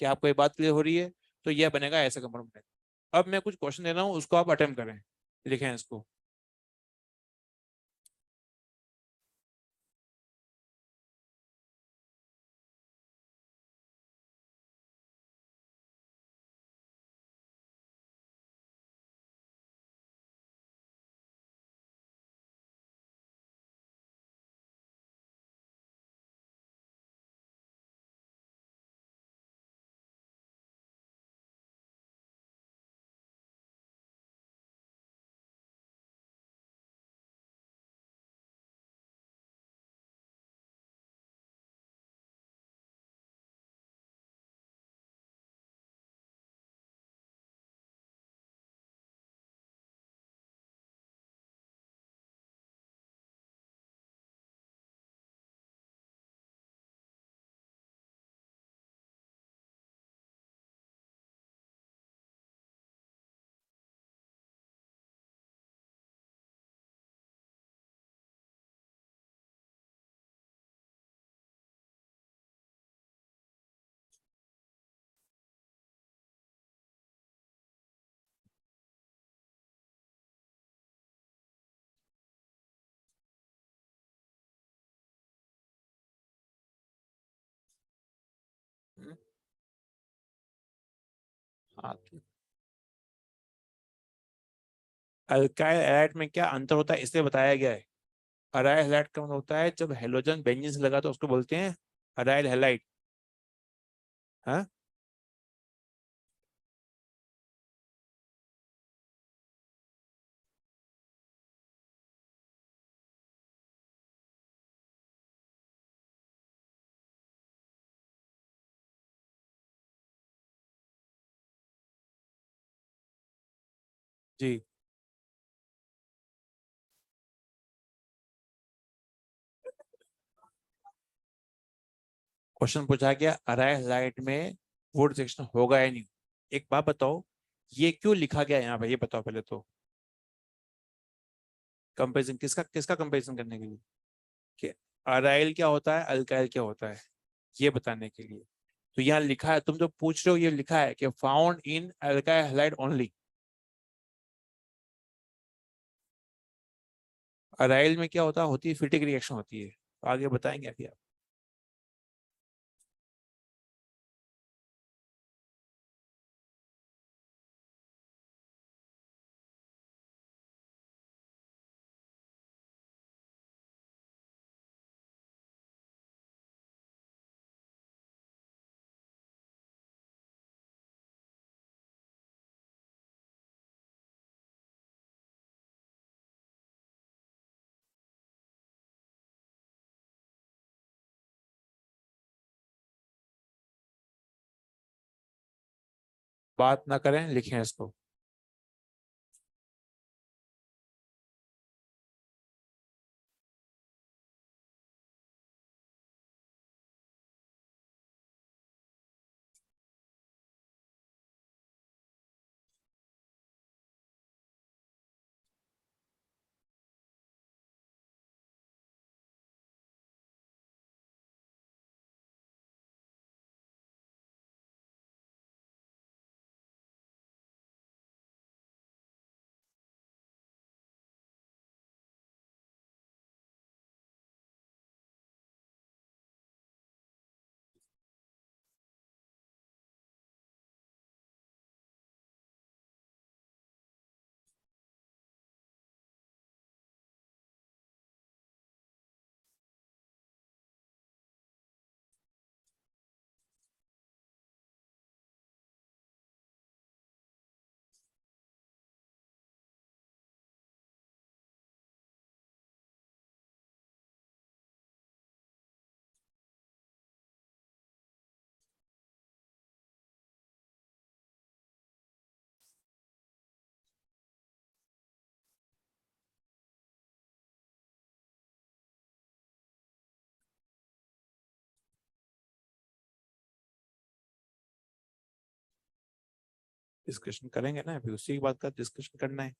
क्या आपको ये बात क्लियर हो रही है? तो यह बनेगा ऐसा कंपाउंड। अब मैं कुछ क्वेश्चन दे रहा हूँ, उसको आप अटेम्प्ट करें। लिखें इसको। हाँ, अल्काइल हैलाइड में क्या अंतर होता है इसलिए बताया गया है। अराइल हैलाइड का मतलब होता है जब हेलोजन बेंजीन से लगा, तो उसको बोलते हैं अराइल हैलाइड। हाँ। जी। क्वेश्चन पूछा गया अराइल हैलाइड में वुड रिएक्शन होगा या नहीं। एक बात बताओ, ये क्यों लिखा गया यहाँ पे, ये बताओ पहले तो। कंपेरिजन किसका किसका कंपेरिजन करने के लिए? कि अराइल क्या होता है, अल्काइल क्या होता है, ये बताने के लिए। तो यहाँ लिखा है, तुम जो पूछ रहे हो, ये लिखा है कि found in alkyl halide only. Aryl में क्या होता है, होती है फिटिक रिएक्शन होती है। आगे बताएंगे अभी आप। बात ना करें, लिखें इसको। डिस्कशन करेंगे ना, अभी उसी की बात का डिस्कशन करना है।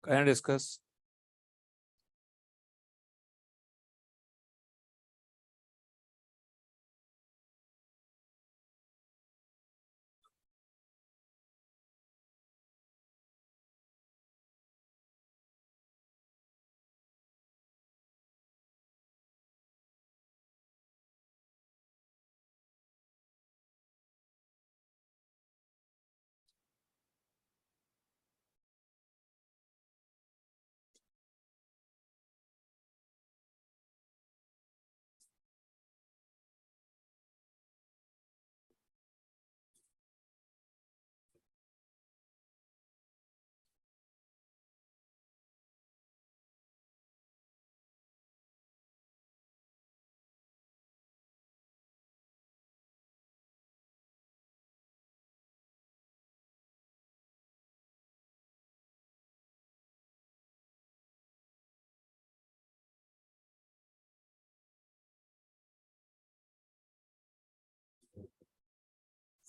Can discuss.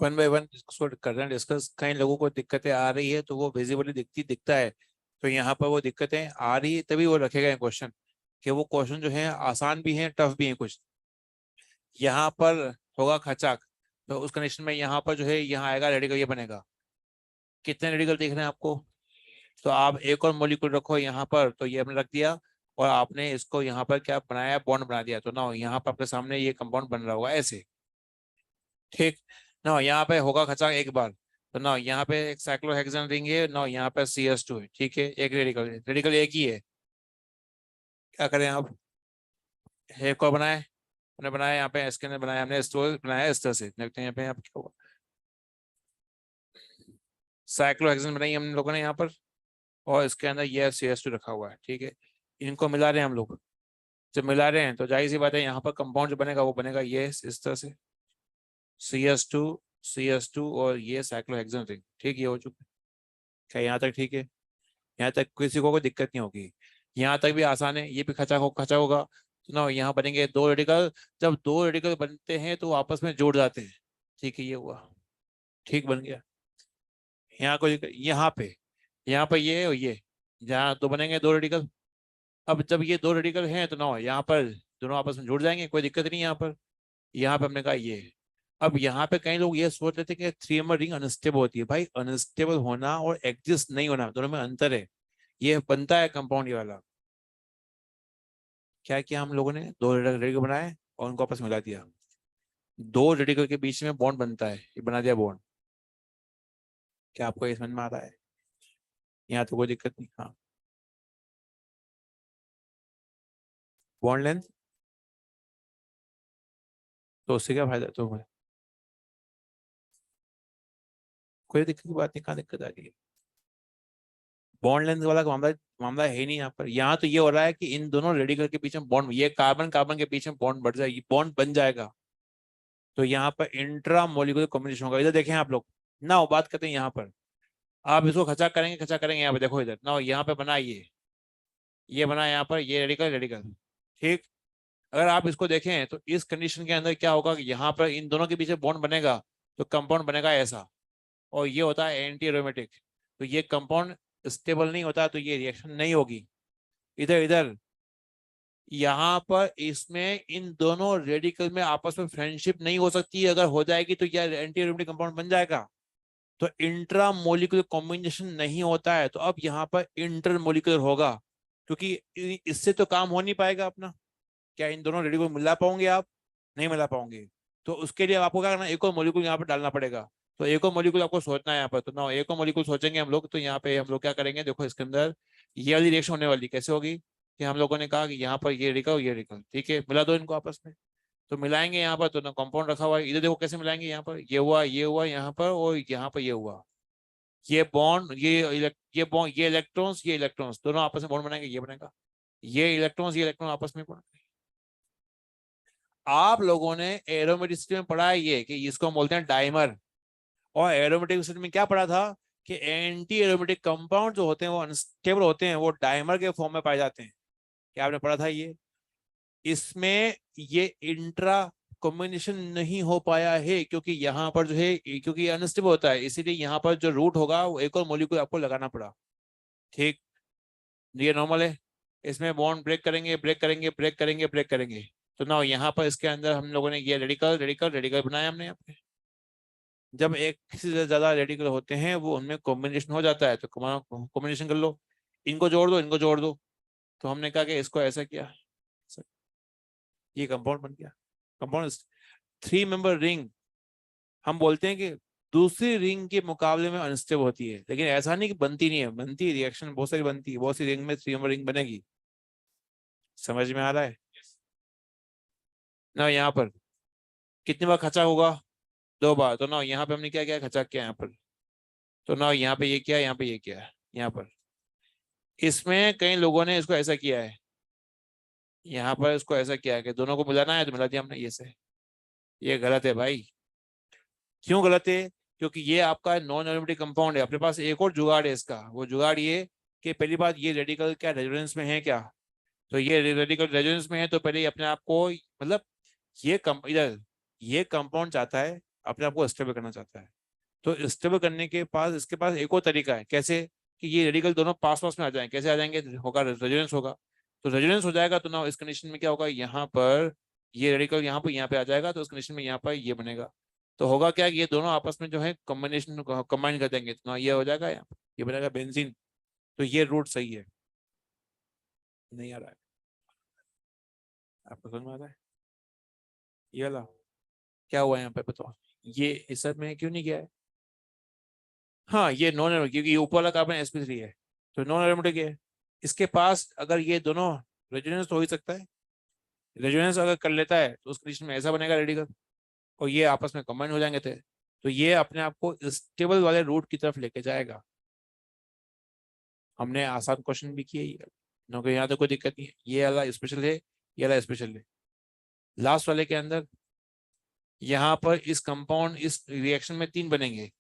One by one इसको कर रहे हैं डिस्कस। कई लोगों को दिक्कतें आ रही है तो वो विजिबली दिखता है, तो यहाँ पर वो दिक्कतें आ रही है तभी वो रखे गए क्वेश्चन, कि वो क्वेश्चन जो है आसान भी हैं टफ भी हैं कुछ। यहाँ पर होगा खचाक, तो उस कंडीशन में यहाँ पर जो है यहाँ आएगा रेडिकल, ये बनेगा। कितने रेडिकल दिख रहे हैं आपको? तो आप एक और मॉलिक्यूल रखो यहाँ पर, तो ये हमने रख दिया, और आपने इसको यहाँ पर क्या बनाया, बॉन्ड बना दिया, तो ना यहाँ पर आपके सामने ये कंपाउंड बन रहा होगा ऐसे। ठीक। ना यहाँ पे होगा खचाक एक बार, तो ना यहाँ पे एक साइक्लोहेक्सेन रिंग है, ना यहाँ पे CS2 है, ठीक है, एक रेडिकल, रेडिकल एक ही है। क्या करें आप? एक और बनाए, हमने बनाया यहाँ पे, इसके अंदर बनाया हमने, स्टोर बनाया इस तरह से, देखते हैं यहाँ पे आप क्या होगा। साइक्लोहेक्सेन बनाई हम लोगों ने यहाँ पर, और इसके अंदर ये CS2 रखा हुआ है, ठीक है। इनको मिला रहे हैं हम लोग, जब मिला रहे हैं तो जाहिर सी बात है यहाँ पर कंपाउंड जो बनेगा वो बनेगा ये इस तरह से, CS2, CS2 और ये साइक्लोहेक्सेन रिंग, ठीक, ये हो चुका है। क्या यहाँ तक ठीक है? यहाँ तक किसी को कोई दिक्कत नहीं होगी? यहाँ तक भी आसान है, ये भी खचा होगा, तो ना यहाँ बनेंगे दो रेडिकल। जब दो रेडिकल बनते हैं तो आपस में जुड़ जाते हैं, ठीक है, ये हुआ, ठीक, बन गया। यहाँ कोई यहाँ पे ये और ये, जहाँ दो बनेंगे दो रेडिकल। अब जब ये दो रेडिकल हैं तो ना यहाँ पर दोनों आपस में जुड़ जाएंगे, कोई दिक्कत नहीं है यहाँ पर। यहाँ पे हमने कहा ये, अब यहाँ पे कई लोग ये सोच रहे थे कि 3 नंबर रिंग अनस्टेबल होती है। भाई अनस्टेबल होना और एग्जिस्ट नहीं होना दोनों में अंतर है। ये बनता है कंपाउंड ये वाला। क्या किया हम लोगों ने, दो रेडिकल बनाए और उनको आपस में मिला दिया। दो रेडिकल के बीच में बॉन्ड बनता है, ये बना दिया बॉन्ड। क्या आपको ये समझ में आ रहा है? यहाँ तो कोई दिक्कत नहीं। हाँ, बॉन्ड लेंथ, तो उससे क्या फायदा तो कोई दिक्कत की बात नहीं, कहाँ दिक्कत आ रही है? बॉन्ड लेंथ वाला मामला मामला है ही नहीं यहाँ पर। यहाँ तो ये हो रहा है कि इन दोनों रेडिकल के बीच में बॉन्ड, ये कार्बन कार्बन के बीच में बॉन्ड बढ़ जाएगी, बॉन्ड बन जाएगा। तो यहाँ पर इंट्रा मोलिकुलर कॉम्बिनेशन होगा। इधर देखें आप लोग ना, बात करते हैं यहाँ पर। आप इसको खचा करेंगे, खचा करेंगे, यहाँ पे देखो इधर ना, यहाँ पे बना ये बना यहाँ पर, ये रेडिकल रेडिकल। ठीक। अगर आप इसको देखें तो इस कंडीशन के अंदर क्या होगा कि यहाँ पर इन दोनों के बीच में बॉन्ड बनेगा, तो कंपाउंड बनेगा ऐसा। और ये होता है एंटी एरोमेटिक। तो ये कंपाउंड स्टेबल नहीं होता, तो ये रिएक्शन नहीं होगी। इधर इधर यहाँ पर इसमें इन दोनों रेडिकल में आपस में फ्रेंडशिप नहीं हो सकती। अगर हो जाएगी तो यह एंटी एरोमेटिक कंपाउंड बन जाएगा। तो इंट्रा मोलिकुलर कॉम्बिनेशन नहीं होता है, तो अब यहाँ पर इंटर मोलिकुलर होगा। क्योंकि इससे तो काम हो नहीं पाएगा अपना। क्या इन दोनों रेडिकल मिला पाओगे आप? नहीं मिला पाओगे। तो उसके लिए आपको क्या करना, एक और मोलिकुल यहाँ पर डालना पड़ेगा। तो एक और मोलिकुल आपको सोचना है यहाँ पर। तो ना एक और मोलिकुल सोचेंगे हम लोग, तो यहाँ पे हम लोग क्या करेंगे, देखो इसके अंदर ये वाली रिएक्शन होने वाली कैसे होगी कि हम लोगों ने कहा कि यहाँ पर ये रेडिकल ये रेडिकल, ठीक है, मिला दो इनको आपस में। तो मिलाएंगे यहाँ पर, तो ना कंपाउंड रखा हुआ है इधर, देखो कैसे मिलाएंगे, यहाँ पर ये हुआ यहाँ पर, और यहाँ पर ये हुआ। ये बॉन्ड ये इलेक्ट्रॉन्स ये इलेक्ट्रॉन्स दोनों आपस में बॉन्ड बनाएंगे, ये बनेगा। ये इलेक्ट्रॉन्स ये इलेक्ट्रॉन आपस में बॉन्ड। आप लोगों ने एरोमेटिसिटी में पढ़ा है ये कि इसको हम बोलते हैं डाइमर। और एरोमेटिक में क्या पढ़ा था कि एंटी एरोमेटिक कंपाउंड जो होते हैं वो अनस्टेबल होते हैं, वो डाइमर के फॉर्म में पाए जाते हैं। क्या आपने पढ़ा था ये? इसमें ये इंट्रा कॉम्बिनेशन नहीं हो पाया है क्योंकि यहाँ पर जो है, क्योंकि अनस्टेबल होता है, इसीलिए यहाँ पर जो रूट होगा वो एक और मॉलिक्यूल आपको लगाना पड़ा। ठीक। ये नॉर्मल है। इसमें बॉन्ड ब्रेक करेंगे ब्रेक करेंगे ब्रेक करेंगे ब्रेक करेंगे। तो ना यहाँ पर इसके अंदर हम लोगों ने ये रेडिकल रेडिकल रेडिकल बनाया हमने यहाँ पे। जब एक से ज्यादा रेडिकल होते हैं वो उनमें कॉम्बिनेशन हो जाता है, तो कॉम्बिनेशन कर लो, इनको जोड़ दो इनको जोड़ दो। तो हमने कहा कि इसको ऐसा किया, ये कंपाउंड बन गया। कंपाउंड 3 मेंबर रिंग हम बोलते हैं कि दूसरी रिंग के मुकाबले में अनस्टेबल होती है, लेकिन ऐसा नहीं कि बनती नहीं है, बनती रिएक्शन बहुत सारी बनती है, बहुत सी रिंग में 3 मेंबर रिंग बनेगी। समझ में आ रहा है ना? यहाँ पर कितनी बार खचा होगा? 2 बार। तो ना यहाँ पे हमने क्या किया, खचा किया यहाँ पर। तो ना यहाँ पे ये किया, यहाँ पे ये किया, यहाँ पर। इसमें कई लोगों ने इसको ऐसा किया है, यहाँ पर इसको ऐसा किया है कि दोनों को मिलाना है तो मिला दिया हमने ये से। ये गलत है भाई। क्यों गलत है? क्योंकि ये आपका नॉन एरोमेटिक कंपाउंड है। अपने पास एक और जुगाड़ है इसका, वो जुगाड़ ये कि पहली बात ये रेडिकल क्या रेजोनेंस में है क्या? तो ये रेडिकल रेजोनेंस में है, तो पहले ही अपने आप को मतलब ये कम इधर ये कंपाउंड चाहता है अपने आप को स्टेबल करना चाहता है। तो स्टेबल करने के पास इसके पास एक और तरीका है, कैसे कि ये रेडिकल दोनों पास पास में आ जाएं। कैसे आ जाएंगे? होगा रेजोनेंस होगा। तो रेजोनेंस हो जाएगा तो ना इस कंडीशन में क्या होगा, यहाँ पर ये रेडिकल यहाँ पे आ जाएगा, तो इस कंडीशन में यहाँ पर ये बनेगा। तो होगा क्या कि ये दोनों आपस में जो है कॉम्बिनेशन कंबाइन कर देंगे, तो ना ये हो जाएगा यहाँ पर, ये बनेगा बेंजीन। तो ये रूट सही है। नहीं आ रहा है आपको समझ में? आ रहा है ये वाला? क्या हुआ यहाँ पे बताओ? ये इस सब में क्यों नहीं गया है? हाँ ये नॉन एरोमेटिक, क्योंकि ये ऊपर वाला कार्बन sp3 है, तो नॉन एरोमेटिक है। इसके पास अगर ये दोनों रेजोनेंस तो हो ही सकता है। रेजोनेंस अगर कर लेता है तो उस कंडीशन में ऐसा बनेगा रेडिकल, और ये आपस में कंबाइन हो जाएंगे थे। तो ये अपने आप को स्टेबल वाले रूट की तरफ लेके जाएगा। हमने आसान क्वेश्चन भी किए क्योंकि यहाँ तो कोई दिक्कत नहीं है, ये वाला स्पेशल है, ये वाला स्पेशल है। लास्ट वाले के अंदर यहाँ पर इस कंपाउंड इस रिएक्शन में 3 बनेंगे।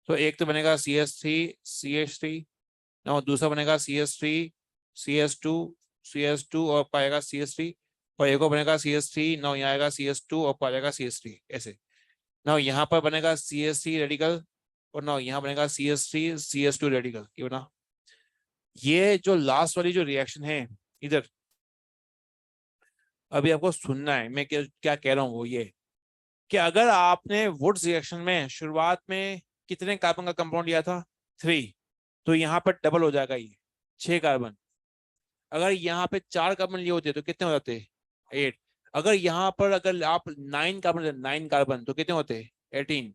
तो एक तो बनेगा CH3 और दूसरा बनेगा CS3 CS2 और पाएगा CS3, और एक और बनेगा CS3 ना, यहाँ आएगा CS2 और पाएगा CS3 ऐसे। ना यहाँ पर बनेगा CS3 रेडिकल, और ना यहाँ बनेगा CS3 CS2 रेडिकल। ये बना। ये जो लास्ट वाली जो रिएक्शन है इधर, अभी आपको सुनना है मैं क्या क्या कह रहा हूँ वो ये। कि अगर आपने वुड्स रिएक्शन में शुरुआत में कितने कार्बन का कंपाउंड लिया था, 3, तो यहाँ पर डबल हो जाएगा ये 6 कार्बन। अगर यहाँ पे 4 कार्बन लिए होते तो कितने हो जाते, 8। अगर यहाँ पर अगर आप 9 कार्बन तो कितने होते, 18।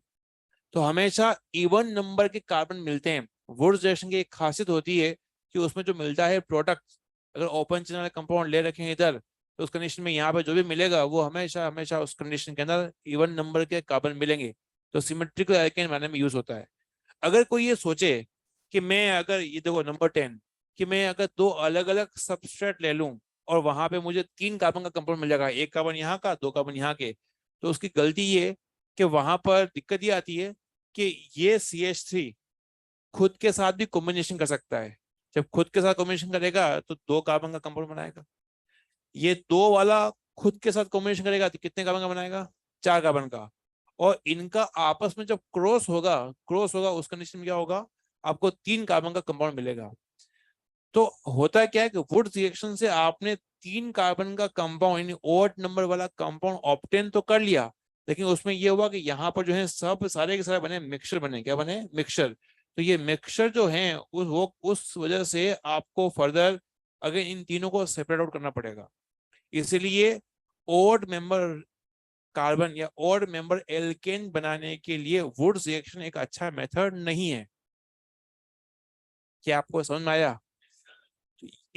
तो हमेशा इवन नंबर के कार्बन मिलते हैं। वुड्स रिएक्शन की एक खासियत होती है कि उसमें जो मिलता है प्रोडक्ट, अगर ओपन चेन वाले कंपाउंड ले रखे हैं इधर, तो उस कंडीशन में यहाँ पे जो भी मिलेगा वो हमेशा हमेशा उस कंडीशन के अंदर इवन नंबर के कार्बन मिलेंगे। तो सिमेट्रिकल एल्केन बनाने में यूज होता है। अगर कोई ये सोचे कि मैं अगर ये देखो नंबर 10, कि मैं अगर 2 अलग अलग सबस्ट्रेट ले लूं और वहां पे मुझे 3 कार्बन का कंपाउंड मिल जाएगा, 1 कार्बन यहाँ का, 2 कार्बन यहाँ के, तो उसकी गलती ये कि वहां पर दिक्कत ये आती है कि ये CH3 खुद के साथ भी कॉम्बिनेशन कर सकता है। जब खुद के साथ कॉम्बिनेशन करेगा तो 2 कार्बन का कंपाउंड बनाएगा। ये 2 वाला खुद के साथ कॉम्बिनेशन करेगा तो कितने कार्बन का बनाएगा, 4 कार्बन का। और इनका आपस में जब क्रॉस होगा उस कंडीशन में क्या होगा, आपको 3 कार्बन का कंपाउंड मिलेगा। तो होता क्या है कि वुड्स रिएक्शन से आपने 3 कार्बन का कंपाउंड यानी ओड नंबर वाला कंपाउंड ऑब्टेन तो कर लिया, लेकिन उसमें यह हुआ कि यहाँ पर जो है सब सारे के सारे बने मिक्सचर, बने क्या बने, मिक्सचर। तो ये मिक्सचर जो है उस वजह से आपको फर्दर अगर इन तीनों को सेपरेट आउट करना पड़ेगा। इसलिए ओड मेंबर कार्बन या ओड मेंबर एल्केन बनाने के लिए वुड्स रिएक्शन एक अच्छा मेथड नहीं है। क्या आपको समझ में आया?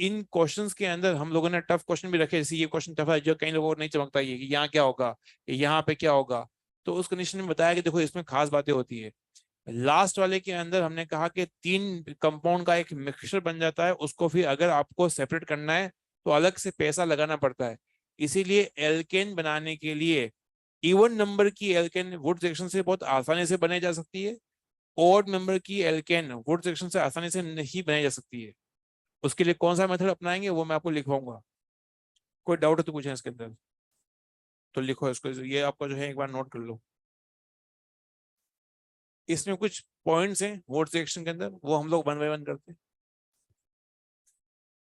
इन क्वेश्चंस के अंदर हम लोगों ने टफ क्वेश्चन भी रखे, जैसे ये क्वेश्चन टफ है जो कई लोगों को नहीं चमकता, ये कि यहाँ क्या होगा, यहाँ पे क्या होगा। तो उस कंडीशन में बताया कि देखो इसमें खास बातें होती है। लास्ट वाले के अंदर हमने कहा कि 3 कंपाउंड का एक मिक्सचर बन जाता है, उसको फिर अगर आपको सेपरेट करना है तो अलग से पैसा लगाना पड़ता है। इसीलिए एल्केन बनाने के लिए इवन नंबर की एल्केन वुड रिएक्शन से बहुत आसानी से बनाई जा सकती है, ऑड नंबर की एल्केन वुड रिएक्शन से आसानी से नहीं बनाई जा सकती है। उसके लिए कौन सा मेथड अपनाएंगे वो मैं आपको लिखवाऊंगा। कोई डाउट है तो पूछें इसके अंदर, तो लिखो इसको, ये आपको जो है एक बार नोट कर लो। इसमें कुछ पॉइंट्स हैं वोट सेक्शन के अंदर, वो हम लोग 1 बाय 1 करते हैं।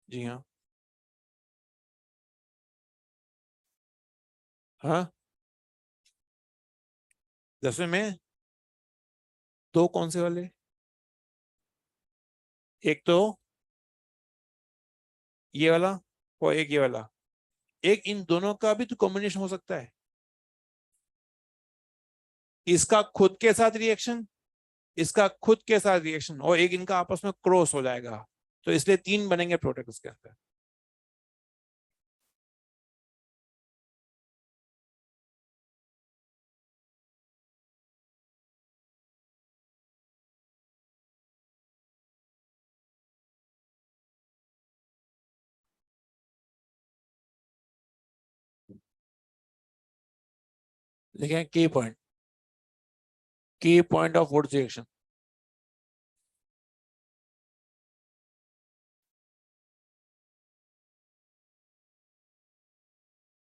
जी हाँ। हाँ, 10वें में 2 कौन से वाले, एक तो ये वाला और एक ये वाला, एक इन दोनों का भी तो कॉम्बिनेशन हो सकता है। इसका खुद के साथ रिएक्शन, इसका खुद के साथ रिएक्शन, और एक इनका आपस में क्रॉस हो जाएगा। तो इसलिए 3 बनेंगे प्रोडक्ट इसके अंदर। लिखें की पॉइंट ऑफ वुड रिएक्शन।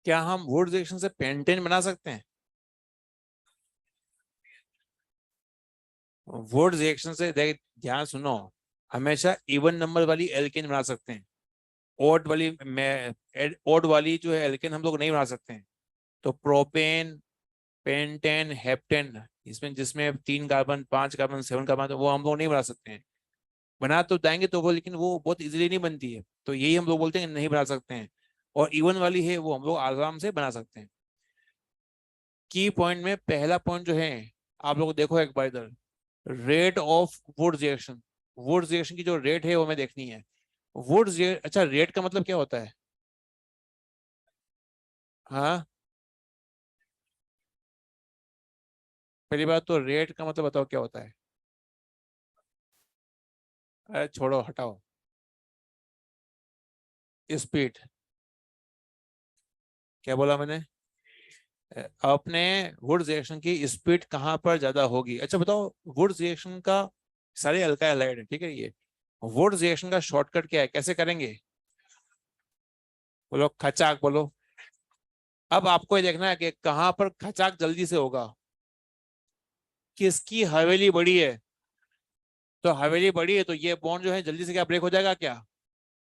क्या हम वुड रिएक्शन से पेंटेन बना सकते हैं? वुड रिएक्शन से देख, ध्यान सुनो, हमेशा इवन नंबर वाली एल्केन बना सकते हैं। ओड वाली जो है एल्केन हम लोग नहीं बना सकते हैं। तो प्रोपेन, पेंटेन, हेप्टेन, इसमें जिसमें 3 कार्बन, 5 कार्बन, 7 कार्बन, तो वो हम लोग नहीं बना सकते हैं। बना तो जाएंगे तो वो, लेकिन वो बहुत इजीली नहीं बनती है, तो यही हम लोग बोलते हैं नहीं बना सकते हैं। और इवन वाली है वो हम लोग आराम से बना सकते हैं। की पॉइंट में पहला पॉइंट जो है, आप लोग देखो एक बार इधर, rate of would reaction. Would reaction की जो रेट है वो हमें देखनी है। अच्छा, रेट का मतलब क्या होता है? हाँ, पहली बात तो रेट का मतलब बताओ क्या होता है। अरे छोड़ो, हटाओ। स्पीड, क्या बोला मैंने? अपने वुड रिएक्शन की स्पीड कहाँ पर ज्यादा होगी। अच्छा बताओ, वुड रिएक्शन का सारे अल्काइल हाइड है, ठीक है, ये वुड रिएक्शन का शॉर्टकट क्या है, कैसे करेंगे? बोलो खचाक, बोलो। अब आपको ये देखना है कि कहाँ पर खचाक जल्दी से होगा। किसकी हवेली बड़ी है? तो हवेली बड़ी है तो ये बॉन्ड जो है जल्दी से क्या ब्रेक हो जाएगा क्या?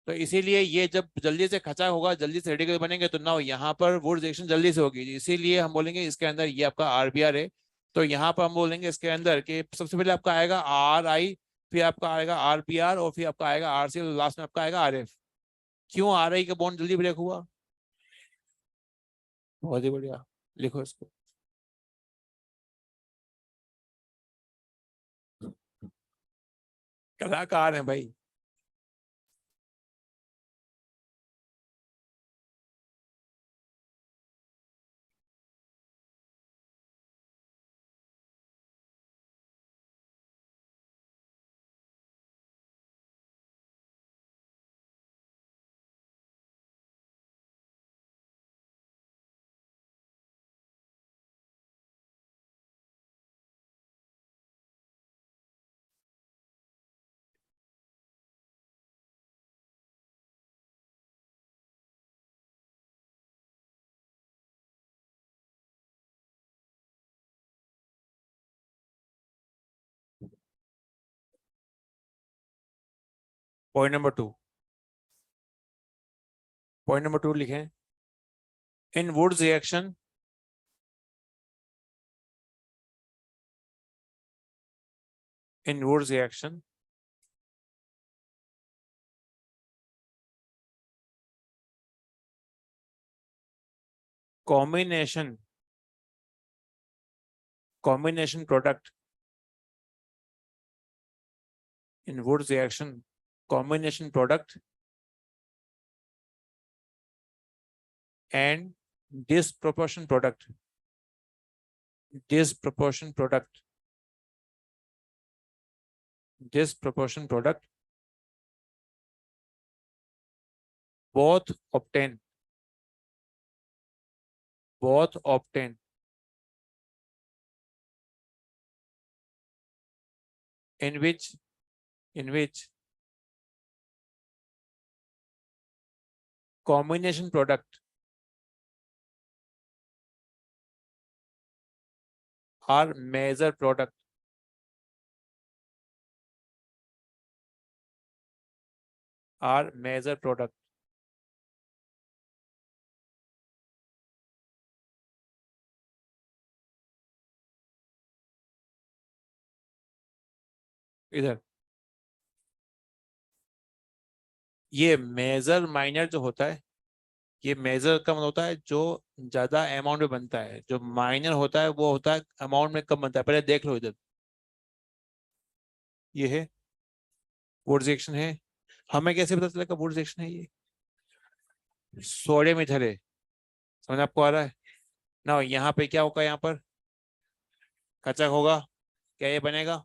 तो इसीलिए ये जब जल्दी से खचा होगा, जल्दी से रेडिकल बनेंगे, तो ना यहाँ पर वुड रिएक्शन जल्दी से होगी, इसीलिए हम बोलेंगे इसके अंदर ये आपका आरबीआर है। तो यहाँ पर हम बोलेंगे इसके अंदर कि सबसे पहले आपका आएगा आर आई, फिर आपका आएगा आरबीआर, और फिर आपका आएगा आरसी, और लास्ट में आपका आएगा आरएफ। क्यों आर आई का बॉन्ड जल्दी ब्रेक हुआ? बहुत ही बढ़िया, लिखो इसको। कलाकार है भाई। पॉइंट नंबर टू लिखें। In Woods reaction, in Woods reaction, combination product, in Wood's reaction, combination product and disproportion product, disproportion product, disproportion product, both obtain, both obtain, in which combination product are major product, are major product। इधर ये major minor जो होता है, ये major का मतलब होता है जो ज्यादा अमाउंट में बनता है, जो माइनर होता है वो होता है अमाउंट में कम बनता है। पहले देख लो इधर, ये है वुड्स रिएक्शन है। हमें कैसे पता चलेगा वुड्स रिएक्शन है? ये सोडियम इथर है, समझ आपको आ रहा है ना? यहाँ पे क्या होगा, यहाँ पर कचक होगा, क्या ये बनेगा?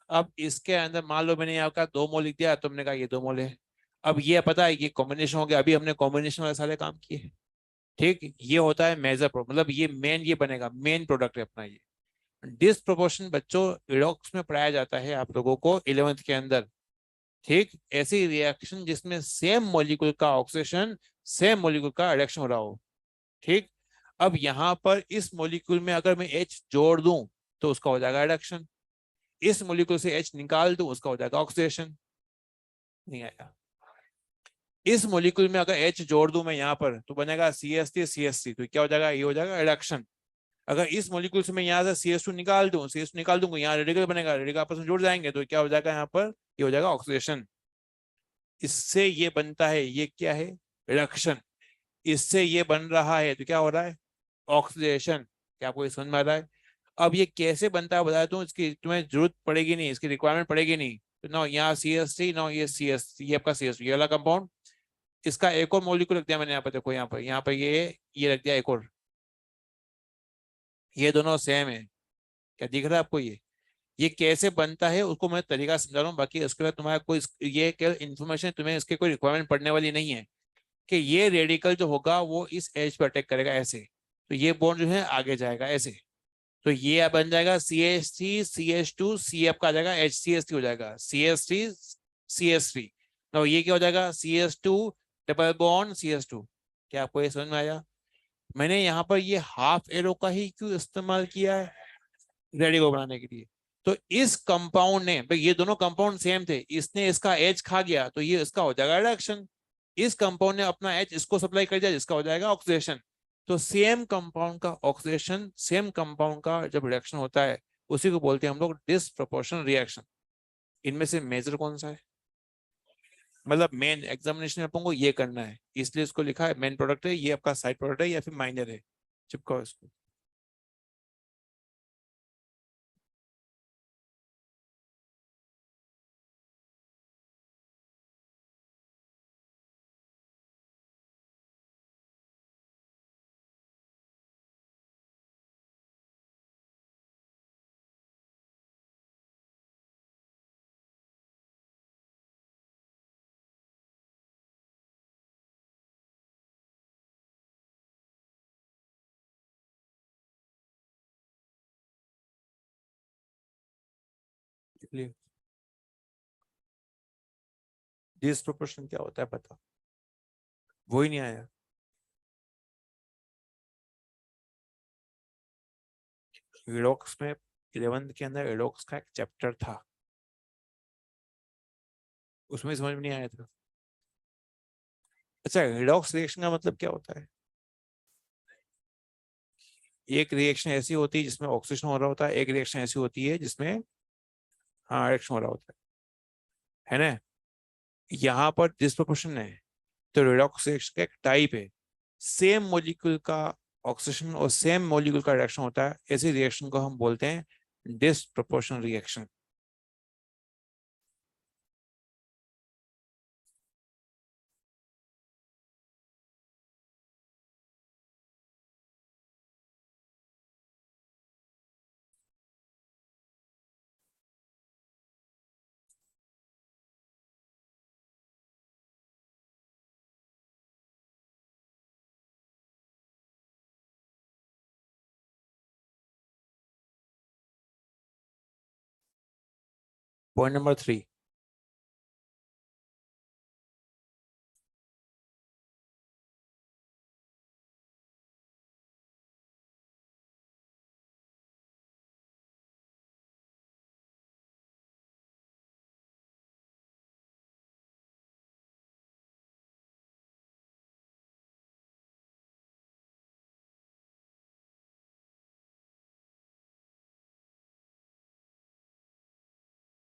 अब इसके अंदर मान लो मैंने यहाँ का 2 मोल लिख दिया, तुमने कहा ये 2 मोल है। अब ये पता है कि कॉम्बिनेशन हो गया, अभी हमने कॉम्बिनेशन वाले सारे काम किए। ठीक, ये होता है मेजर मतलब ये मेन, ये बनेगा मेन प्रोडक्ट है अपना ये। डिसप्रोपोर्शन बच्चों इडॉक्स में पढ़ाया जाता है आप लोगों को 11th के अंदर। ठीक, ऐसी रिएक्शन जिसमें सेम मॉलिक्यूल का ऑक्सीडेशन, सेम मॉलिक्यूल का रिडक्शन हो रहा हो। ठीक, अब यहाँ पर इस मॉलिक्यूल में अगर मैं H जोड़ दूं तो उसका हो जाएगा रिडक्शन, इस मॉलिक्यूल से H निकाल दूं उसका हो जाएगा ऑक्सीडेशन। नहीं आया। इस मॉलिक्यूल में अगर H जोड़ दूं मैं यहाँ पर तो बनेगा CH3CH3, तो क्या हो जाएगा? ये हो जाएगा रिडक्शन। अगर इस मॉलिक्यूल से मैं यहाँ से CH2 निकाल दूं, CH2 निकाल दूंगा, यहाँ रेडिकल बनेगा, रेडिकल आपस में जुड़ जाएंगे तो क्या हो जाएगा? यहाँ पर ये हो जाएगा ऑक्सीडेशन। इससे ये बनता है, ये क्या है? रिडक्शन। इससे ये बन रहा है तो क्या हो रहा है? ऑक्सीडेशन। क्या आपको समझ में आ रहा है? अब ये कैसे बनता है बताया दूं, इसकी तुम्हें जरूरत पड़ेगी नहीं, इसकी रिक्वायरमेंट पड़ेगी नहीं। तो ना यहाँ CH3, ना ये CS, ये आपका CS, ये वाला कंपाउंड। इसका एक और मॉलिक्यूल रख दिया मैंने यहाँ पर, देखो यहाँ पर ये रख दिया एक और। ये दोनों सेम है, क्या दिख रहा है आपको? ये कैसे बनता है उसको मैं तरीका समझा रहा हूँ, बाकी उसके बाद तुम्हारा कोई ये केवल इन्फॉर्मेशन, तुम्हें इसके कोई रिक्वायरमेंट पड़ने वाली नहीं है कि ये रेडिकल जो होगा वो इस एज पर अटैक करेगा ऐसे, तो ये बॉन्ड जो है आगे जाएगा ऐसे। तो ये बन जाएगा CH3CH2, सी आपका आ जाएगा HCH3 हो जाएगा, CH3CH3। तो ये क्या हो जाएगा? CH2 double bond CH2। क्या आपको ये समझ में आया? मैंने यहाँ पर ये हाफ एरो का ही क्यों इस्तेमाल किया है? रेडिको बनाने के लिए। तो इस कंपाउंड ने भाई, ये दोनों कंपाउंड सेम थे, इसने इसका एच खा गया तो ये इसका हो जाएगा रिडक्शन। इस कंपाउंड ने अपना H इसको सप्लाई कर दिया, जिसका हो जाएगा ऑक्सीडेशन। तो सेम कंपाउंड का ऑक्सीडेशन, सेम कंपाउंड का जब रिएक्शन होता है, उसी को बोलते हैं हम लोग डिसप्रोपोर्शनल रिएक्शन। इनमें से मेजर कौन सा है? मतलब मेन एग्जामिनेशन में अपन को ये करना है, इसलिए इसको लिखा है मेन प्रोडक्ट है, ये आपका साइड प्रोडक्ट है या फिर माइनर है, चिपकाओ इसको। डिसप्रोपोर्शन क्या होता है पता? वो ही नहीं आया। एडॉक्स में 11th के अंदर एडॉक्स का एक चैप्टर था, उसमें समझ में नहीं आया था। अच्छा, एडॉक्स रिएक्शन का मतलब क्या होता है? एक रिएक्शन ऐसी होती है जिसमें ऑक्सीडेशन हो रहा होता है, एक रिएक्शन ऐसी होती है जिसमें हाँ रिएक्शन हो रहा होता है ना? यहाँ पर डिस्प्रोपोर्शन है, तो रेडॉक्स रिएक्शन का एक टाइप है। सेम मॉलिक्यूल का ऑक्सीडेशन और सेम मॉलिक्यूल का रिएक्शन होता है, ऐसी रिएक्शन को हम बोलते हैं डिस्प्रोपोर्शनल रिएक्शन। पॉइंट नंबर 3,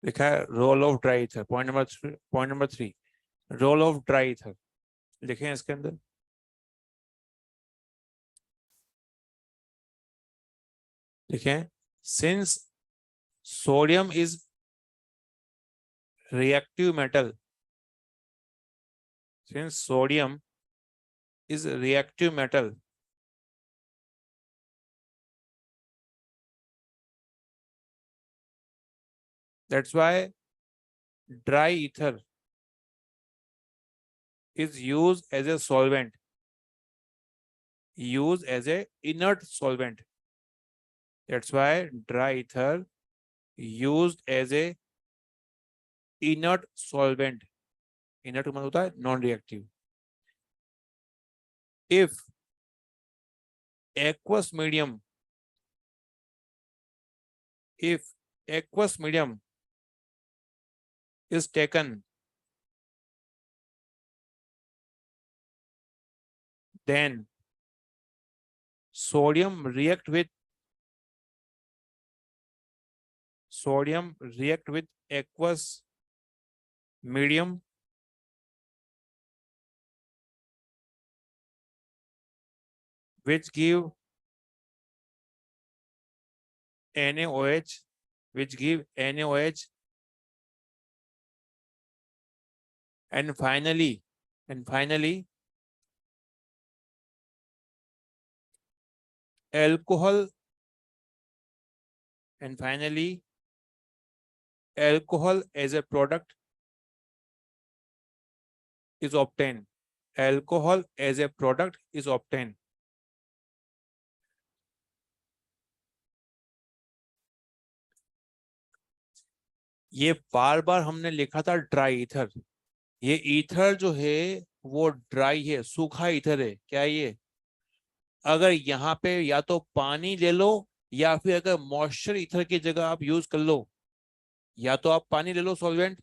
लिखा है role of dry ether. Point number 3 role of dry ether लिखे हैं इसके अंदर। लिखे हैं since sodium is reactive metal, since sodium is reactive metal, that's why dry ether is used as a solvent, used as a inert solvent. That's why dry ether used as a inert solvent. Inert मतलब होता है non reactive. If aqueous medium, if aqueous medium is taken, then sodium react with aqueous medium, which give NaOH, which give NaOH, and finally alcohol, and finally alcohol as a product is obtained. Alcohol as a product is obtained. ये बार बार हमने लिखा था dry ether. ये ether जो है वो dry है, सूखा ईथर है। क्या है ये? अगर यहाँ पे या तो पानी ले लो, या फिर अगर मॉइस्चर ईथर की जगह आप यूज कर लो, या तो आप पानी ले लो सॉल्वेंट,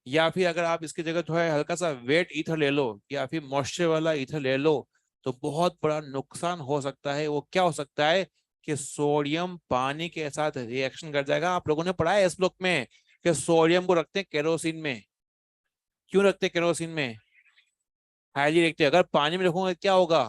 या फिर अगर आप इसकी जगह थोड़ा हल्का सा वेट ईथर ले लो या फिर मॉइस्चर वाला ईथर ले लो, तो बहुत बड़ा नुकसान हो सकता है। वो क्या हो सकता है कि सोडियम पानी के साथ रिएक्शन कर जाएगा। आप लोगों ने पढ़ा है इस बुक में कि सोडियम को रखते हैं केरोसिन में। क्यों रखते हैं केरोसिन में? हाईली रखते हैं। अगर पानी में रखोगे क्या होगा?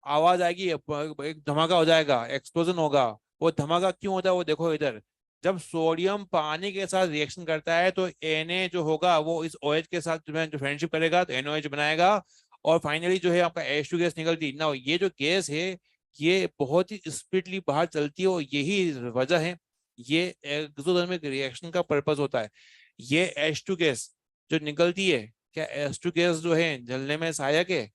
आवाज आएगी, एक धमाका हो जाएगा, एक्सप्लोजन होगा। वो धमाका क्यों होता है वो देखो इधर। जब सोडियम पानी के साथ रिएक्शन करता है तो Na जो होगा वो इस OH के साथ जो फ्रेंडशिप करेगा तो NOH बनाएगा। और फाइनली जो है आपका H2 गैस निकलती ना। ये जो गैस है ये बहुत ही स्पीडली बाहर चलती है और यही वजह है, ये एक्सोथर्मिक रिएक्शन का पर्पस होता है। ये H2 गैस जो निकलती है, क्या H2 गैस जो है जलने में सहायक है?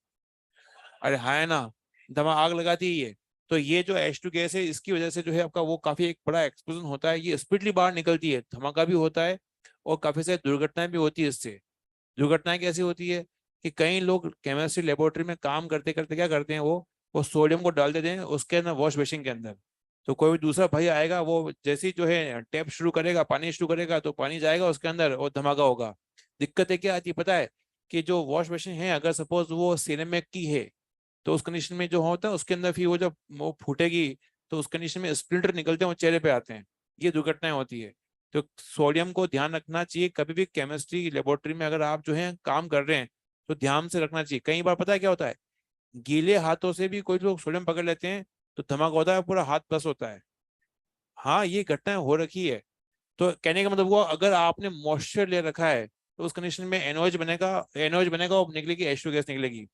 अरे हाँ है ना, दमा आग लगाती है ये। तो ये जो H2 गैस है इसकी वजह से जो है आपका वो काफी एक बड़ा एक्सप्लोजन होता है। ये स्पीडली बाहर निकलती है, धमाका भी होता है और काफी सारी दुर्घटनाएं भी होती है इससे। दुर्घटनाएं कैसी होती है कि कई लोग केमिस्ट्री लेबोरेटरी में काम करते करते क्या करते हैं, वो सोडियम को डाल देते हैं उसके अंदर वॉश बेसिन के अंदर। तो कोई भी दूसरा भाई आएगा, वो जैसे ही जो है टैप शुरू करेगा, पानी शुरू करेगा तो पानी जाएगा उसके अंदर और धमाका होगा। दिक्कत है क्या आती है पता है? कि जो वॉश बेसिन है अगर सपोज वो सिरेमिक की है, तो उस कंडीशन में जो होता है उसके अंदर फिर वो जब वो फूटेगी तो उस कंडीशन में स्प्लिंटर निकलते हैं, वो चेहरे पे आते हैं। ये दुर्घटनाएं होती है। तो सोडियम को ध्यान रखना चाहिए कभी भी केमिस्ट्री लेबोरेटरी में अगर आप जो है काम कर रहे हैं, तो ध्यान से रखना चाहिए। कई बार पता है क्या होता है, गीले हाथों से भी कोई लोग सोडियम पकड़ लेते हैं तो धमाका होता है, पूरा हाथ बस होता है। हाँ ये घटनाएं हो रखी है। तो कहने का मतलब हुआ अगर आपने मॉइस्चर ले रखा है तो उस कंडीशन में NOH बनेगा, NOH बनेगा और निकलेगी H2 गैस निकलेगी।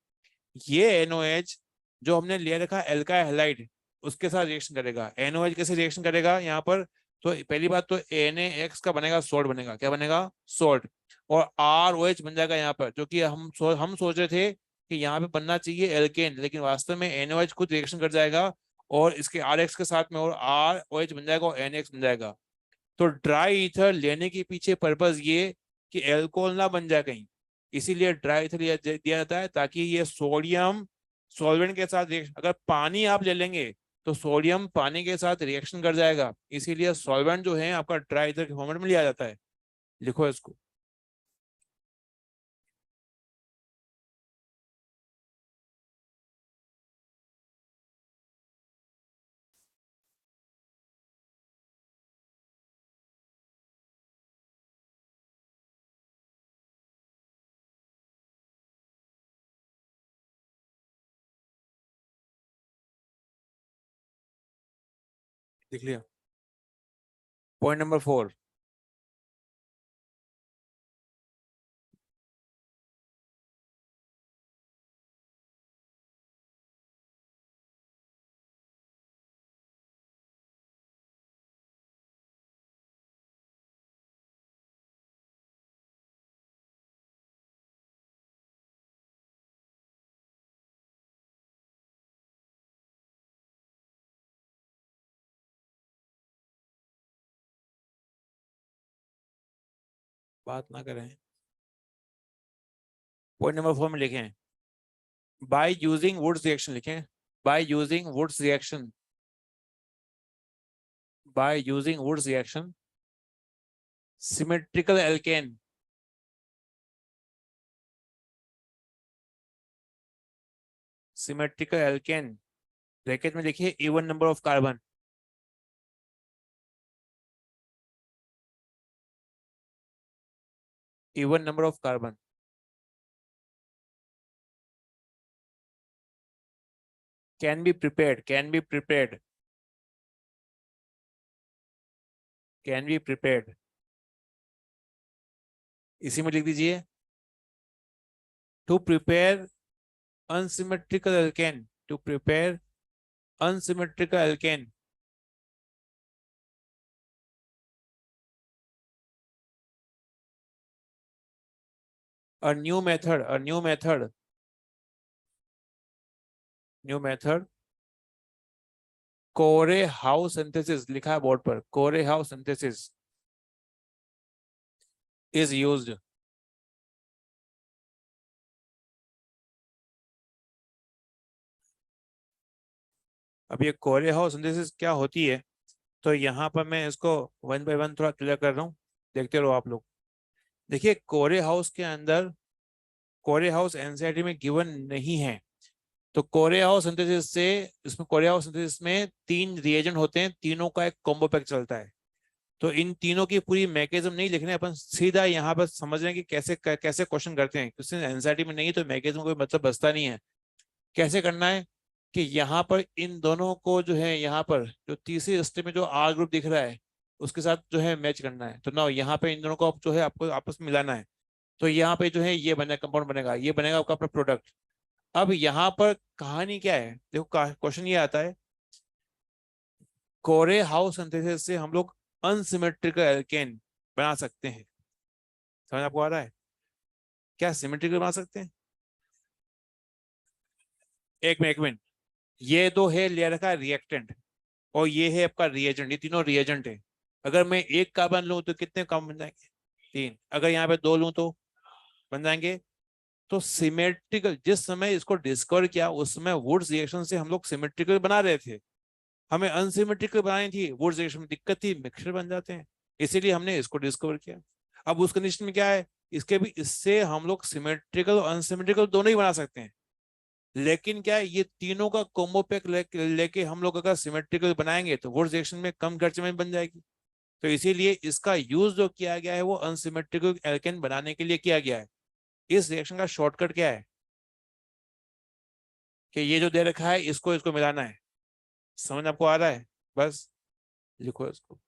ये NOH जो हमने ले रखा है एल्काइल हैलाइड, उसके साथ रिएक्शन करेगा। NOH कैसे रिएक्शन करेगा यहाँ पर? तो पहली बात तो NaX का बनेगा सोल्ट बनेगा। क्या बनेगा? सोल्ट। और ROH बन जाएगा यहाँ पर, जो कि हम सोच रहे थे कि यहाँ पे बनना चाहिए एल्केन, लेकिन वास्तव में NOH खुद रिएक्शन कर जाएगा और इसके RX के साथ में और ROH बन जाएगा और NX बन जाएगा। तो ड्राई ईथर लेने के पीछे पर्पस ये कि एल्कोहल ना बन जाए कहीं, इसीलिए ड्राई ईथर दिया जाता है ताकि ये सोडियम सॉल्वेंट के साथ रिएक्शन, अगर पानी आप ले लेंगे तो सोडियम पानी के साथ रिएक्शन कर जाएगा, इसीलिए सॉल्वेंट जो है आपका ड्राई ईथर के फॉर्मेट में लिया जाता है। लिखो इसको। लिख लिया? Point number 4। बात ना करें। पॉइंट नंबर 4 में लिखें बाय यूजिंग वुड्स रिएक्शन, लिखें by using Wurtz reaction, by using Wurtz reaction symmetrical alkane, symmetrical alkane bracket में लिखिए even number of carbon, even number of carbon can be prepared, can be prepared, can be prepared. इसी में लिख दीजिए to prepare unsymmetrical alkane, to prepare unsymmetrical alkane a new method, a new method, new method कोरे house synthesis, लिखा है board पर कोरे house synthesis is used. अब ये कोरे हाउस सिंथेसिस क्या होती है, तो यहाँ पर मैं इसको वन बाय वन थोड़ा क्लियर कर रहा हूँ, देखते रहो आप लोग। देखिए कोरे हाउस के अंदर, कोरे हाउस एनसीईआरटी में गिवन नहीं है। तो कोरे हाउस सिंथेसिस से, इसमें कोरे हाउस सिंथेसिस में 3 रिएजेंट होते हैं, तीनों का एक कॉम्बो पैक चलता है। तो इन तीनों की पूरी मैकेनिज्म नहीं लिख रहे हैं अपन, सीधा यहाँ पर समझ रहे हैं कि कैसे कैसे क्वेश्चन करते हैं, क्वेश्चन एनसीईआरटी में नहीं तो मैकेनिज्म कोई मतलब बचता नहीं है। कैसे करना है कि यहाँ पर इन दोनों को जो है, यहाँ पर जो तीसरे रिश्ते में जो आर ग्रुप दिख रहा है उसके साथ जो है मैच करना है। तो ना यहाँ पे इन दोनों को जो है आपको आपस में मिलाना है। तो यहाँ पे जो है ये बनेगा, कंपाउंड बनेगा, ये बनेगा आपका अपना प्रोडक्ट। अब यहाँ पर कहानी क्या है, देखो क्वेश्चन ये आता है, कोरे हाउस सिंथेसिस से हम लोग अनसिमेट्रिकल एल्केन बना सकते हैं। समझ आपको आ रहा है? क्या सिमेट्रिकल बना सकते हैं? एक मिनट, ये दो है लेयर का रिएक्टेंट, और ये है आपका रिएजेंट, ये तीनों रिएजेंट है। अगर मैं एक कार्बन लूं तो कितने कार्बन बन जाएंगे? 3। अगर यहाँ पे 2 लूं तो बन जाएंगे। तो सिमेट्रिकल, जिस समय इसको डिस्कवर किया उस समय वुड्स रिएक्शन से हम लोग सिमेट्रिकल बना रहे थे, हमें अनसिमेट्रिकल बनानी थी, वुड्स रिएक्शन में दिक्कत थी, मिक्सचर बन जाते हैं, इसीलिए हमने इसको डिस्कवर किया। अब उस कंडीशन में क्या है, इसके भी, इससे हम लोग सिमेट्रिकल और अनसिमेट्रिकल दोनों ही बना सकते हैं। लेकिन क्या है, ये तीनों का कॉम्बो पैक लेके हम लोग अगर सिमेट्रिकल बनाएंगे तो वुड्स रिएक्शन में कम खर्चे में बन जाएगी। तो इसीलिए इसका यूज जो किया गया है वो अनसिमेट्रिकल एल्केन बनाने के लिए किया गया है। इस रिएक्शन का शॉर्टकट क्या है कि ये जो दे रखा है इसको इसको मिलाना है। समझ आपको आ रहा है? बस लिखो इसको।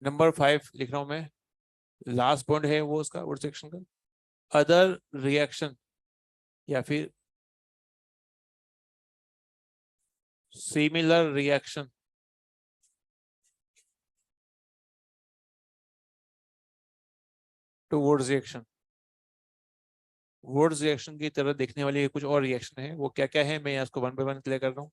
नंबर 5 लिख रहा हूं मैं, लास्ट पॉइंट है वो उसका, वुड सेक्शन का। अदर रिएक्शन या फिर similar reaction to Wurtz reaction. Wurtz reaction की तरह देखने वाली कुछ और रिएक्शन है, वो क्या क्या है मैं इसको वन बाय वन क्लियर कर रहा हूँ।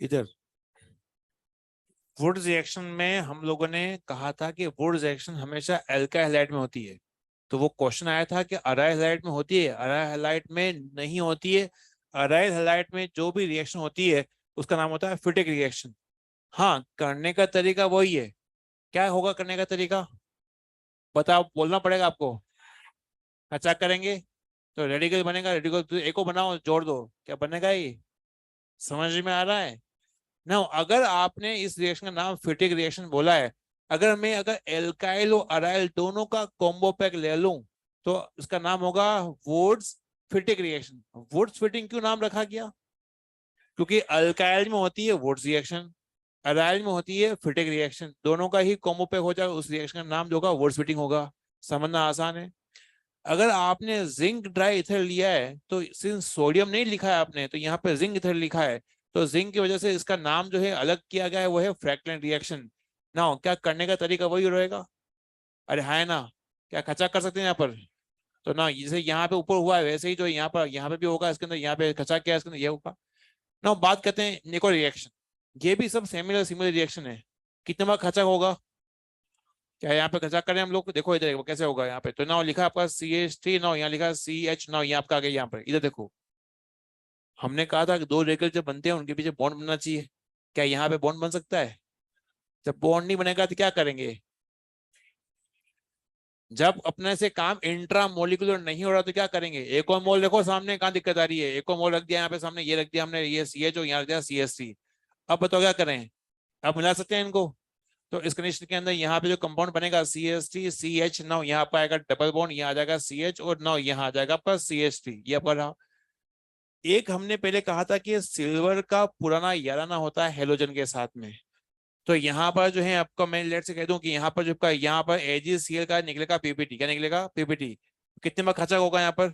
इधर वुड्स रिएक्शन में हम लोगों ने कहा था कि वुड्स रिएक्शन हमेशा एल्काइल हैलाइड में होती है। तो वो क्वेश्चन आया था कि अराइल हैलाइड में होती है, अराइल हैलाइड में नहीं होती है। अराइल हैलाइड में जो भी रिएक्शन होती है उसका नाम होता है फिटिक रिएक्शन। हाँ, करने का तरीका वही है। क्या होगा करने का तरीका, बताओ, बोलना पड़ेगा आपको। अच्छा करेंगे तो रेडिकल बनेगा, रेडिकल तो एको बनाओ जोड़ दो, क्या बनेगा ये? समझ में आ रहा है? ना अगर आपने इस रिएक्शन का नाम फिटिक रिएक्शन बोला है, अगर एल्काइल और अराइल दोनों का कॉम्बो पैक ले लूं तो इसका नाम होगा Wurtz Fittig reaction. Wurtz Fittig क्यों नाम रखा गया? क्योंकि अल्काइल में होती है वुड्स रिएक्शन, अराइल में होती है फिटिक रिएक्शन, दोनों का ही कॉम्बो पैक हो जाएगा, उस रिएक्शन का नाम जो होगा वुड्स फिटिंग होगा। समझना आसान है। अगर आपने जिंक ड्राई ईथर लिया है तो सिंस सोडियम नहीं लिखा है आपने, तो यहाँ पे जिंक ईथर लिखा है, तो जिंक की वजह से इसका नाम जो है अलग किया गया है, वो है फ्रैंकलिन रिएक्शन। ना क्या करने का तरीका वही रहेगा? अरे है ना, क्या खचा कर सकते हैं यहाँ पर? तो ना जैसे यहाँ पे ऊपर हुआ है वैसे ही जो यहाँ पे भी होगा, इसके अंदर यहाँ पे खचा क्या है, इसके अंदर ये होगा ना। बात करते हैं निको रिएक्शन। ये भी सब सिमिलर सिमिलर रिएक्शन है। कितने बार खचा होगा? क्या यहाँ पे खचा करें हम लोग? देखो इधर देखो कैसे होगा। यहाँ पे तो ना लिखा है आपका CH3, ना यहाँ लिखा है CH, ना ये आपका आ गया यहाँ पर, इधर देखो। हमने कहा था कि दो रेखल जब बनते हैं उनके पीछे बॉन्ड बनना चाहिए। क्या यहाँ पे बॉन्ड बन सकता है? जब बॉन्ड नहीं बनेगा तो क्या करेंगे? जब अपने से काम इंट्रा मोलिकुलर नहीं हो रहा तो क्या करेंगे? एक और मोल देखो सामने, कहाँ दिक्कत आ रही है? एक और मोल रख दिया यहाँ पे सामने, ये रख दिया हमने, ये CH और यहाँ रख दिया CH3। अब बताओ क्या करें? अब मिला सकते हैं इनको? तो इस कंडीशन के अंदर यहाँ पे जो कंपाउंड बनेगा CH3 CH, नौ यहाँ पर आएगा डबल बॉन्ड, यहाँ आ जाएगा CH, और नौ यहाँ आ जाएगा आपका CH3, ये आपका रहा। एक हमने पहले कहा था कि सिल्वर का पुराना याराना होता है हेलोजन के साथ में। तो यहाँ पर जो है आपका, मैं लेट से कह दूं कि यहाँ पर जो आपका यहाँ पर AgCl का निकलेगा PPT, क्या निकलेगा? PPT। कितने बार खर्चा होगा यहाँ पर?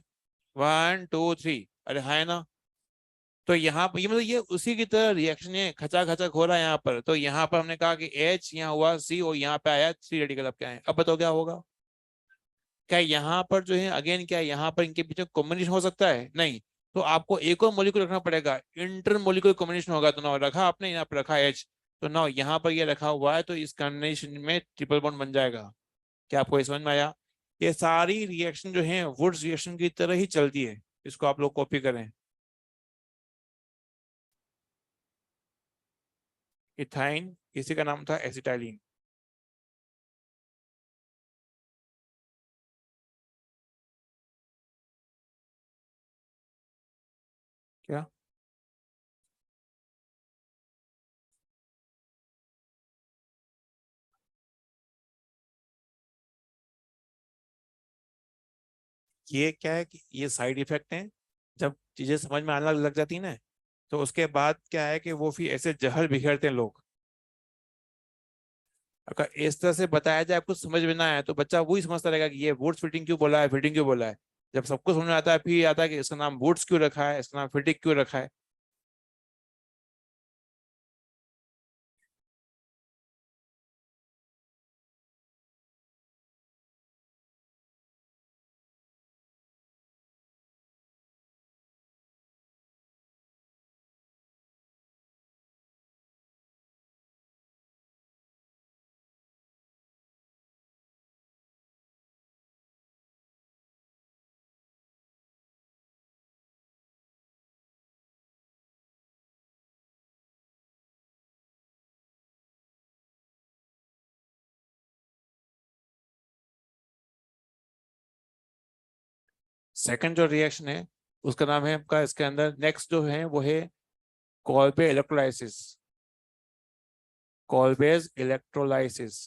1 2 3। अरे है ना। तो यहाँ पर ये मतलब ये उसी की तरह रिएक्शन है, खचा खचक हो रहा है यहाँ पर। तो यहाँ पर हमने कहा कि H, यहाँ हुआ C, और यहाँ पे आया 3 रेडिकल। अब क्या है, अब बताओ क्या होगा? क्या यहाँ पर जो है अगेन, क्या यहाँ पर इनके बीच में कॉम्बिनेशन हो सकता है? नहीं। तो आपको एक और मोलिक्यूल रखना पड़ेगा, इंटर मोलिक्यूल कॉम्बिनेशन होगा। तो ना रखा आपने, यहाँ पर रखा H, तो ना यहाँ पर ये रखा हुआ है, तो इस कॉम्बिनेशन में ट्रिपल बॉन्ड बन जाएगा। क्या आपको ये समझ में आया? ये सारी रिएक्शन जो है वुड्स रिएक्शन की तरह ही चलती है, इसको आप लोग कॉपी करें। इथाइन, इसी का नाम था एसिटाइलिन। क्या? ये क्या है कि ये साइड इफेक्ट हैं। जब चीजें समझ में आने लग जाती है ना, तो उसके बाद क्या है कि वो फिर ऐसे जहर बिखेरते हैं लोग। अगर इस तरह से बताया जाए, आपको समझ में ना आया, तो बच्चा वही समझता रहेगा कि ये बूट्स फिटिंग क्यों बोला है, फिटिंग क्यों बोला है। जब सबको समझ में आता है फिर आता है कि इसका नाम बूट्स क्यों रखा है, इसका नाम फिटिंग क्यों रखा है। सेकंड जो रिएक्शन है उसका नाम है आपका, इसके अंदर नेक्स्ट जो है वो है कॉल्बे इलेक्ट्रोलाइसिस। कॉल्बेज इलेक्ट्रोलाइसिस।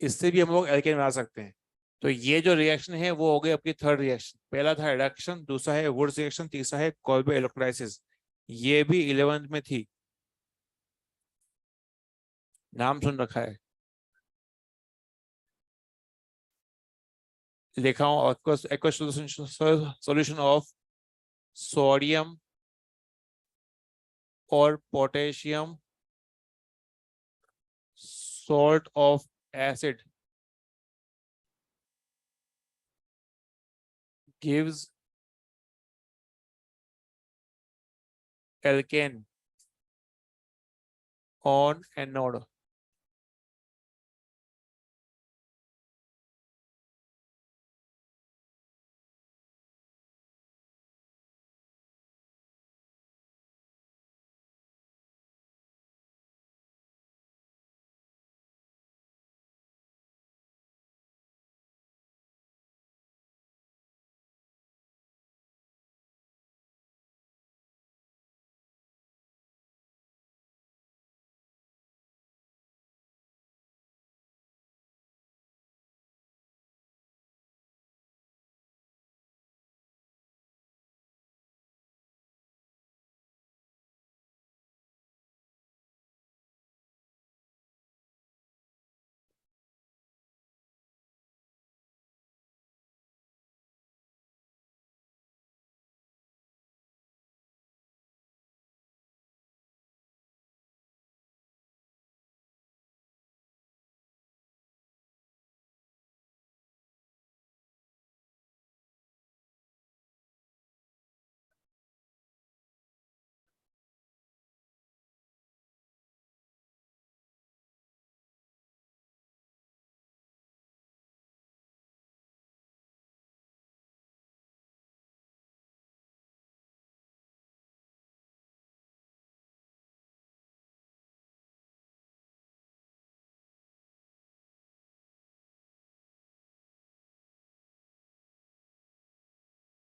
इससे भी हम लोग एल्केन बना सकते हैं। तो ये जो रिएक्शन है वो हो गई आपकी थर्ड रिएक्शन। पहला था रिडक्शन, दूसरा है वुड्स रिएक्शन, तीसरा है कॉल्बे इलेक्ट्रोलाइसिस। ये भी 11th में थी, नाम सुन रखा है। लिखा हूँ एक्वस सॉल्यूशन ऑफ सोडियम और potassium salt of acid gives alkane on anode.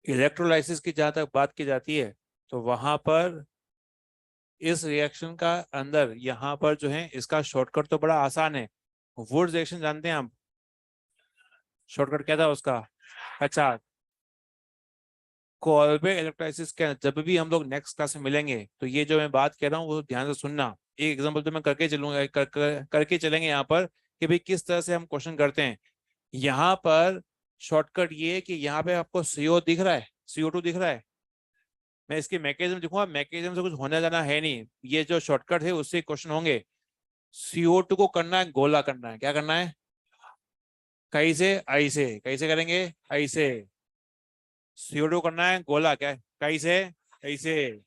Electrolysis की जहां तक बात की जाती है तो वहां पर इस रिएक्शन का अंदर यहाँ पर जो है इसका शॉर्टकट तो बड़ा आसान है। वुड्स रिएक्शन जानते हैं आप, शॉर्टकट क्या था उसका? अच्छा, कोलबे इलेक्ट्रोलाइसिस के जब भी हम लोग नेक्स्ट क्लास में मिलेंगे तो ये जो मैं बात कह रहा हूँ वो ध्यान से सुनना। एक एग्जांपल तो मैं करके चलूंगा, करके चलेंगे यहाँ पर कि भाई किस तरह से हम क्वेश्चन करते हैं। यहाँ पर शॉर्टकट ये है कि यहाँ पे आपको CO दिख रहा है, CO2 दिख रहा है। मैं इसकी मैकेनिज्म दिखूंगा, मैकेनिज्म से कुछ होने जाना है नहीं, ये जो शॉर्टकट है उससे क्वेश्चन होंगे। CO2 को करना है गोला, करना है, क्या करना है? कैसे? ऐसे, कैसे करेंगे? ऐसे। CO2 करना है गोला, क्या कैसे? ऐसे।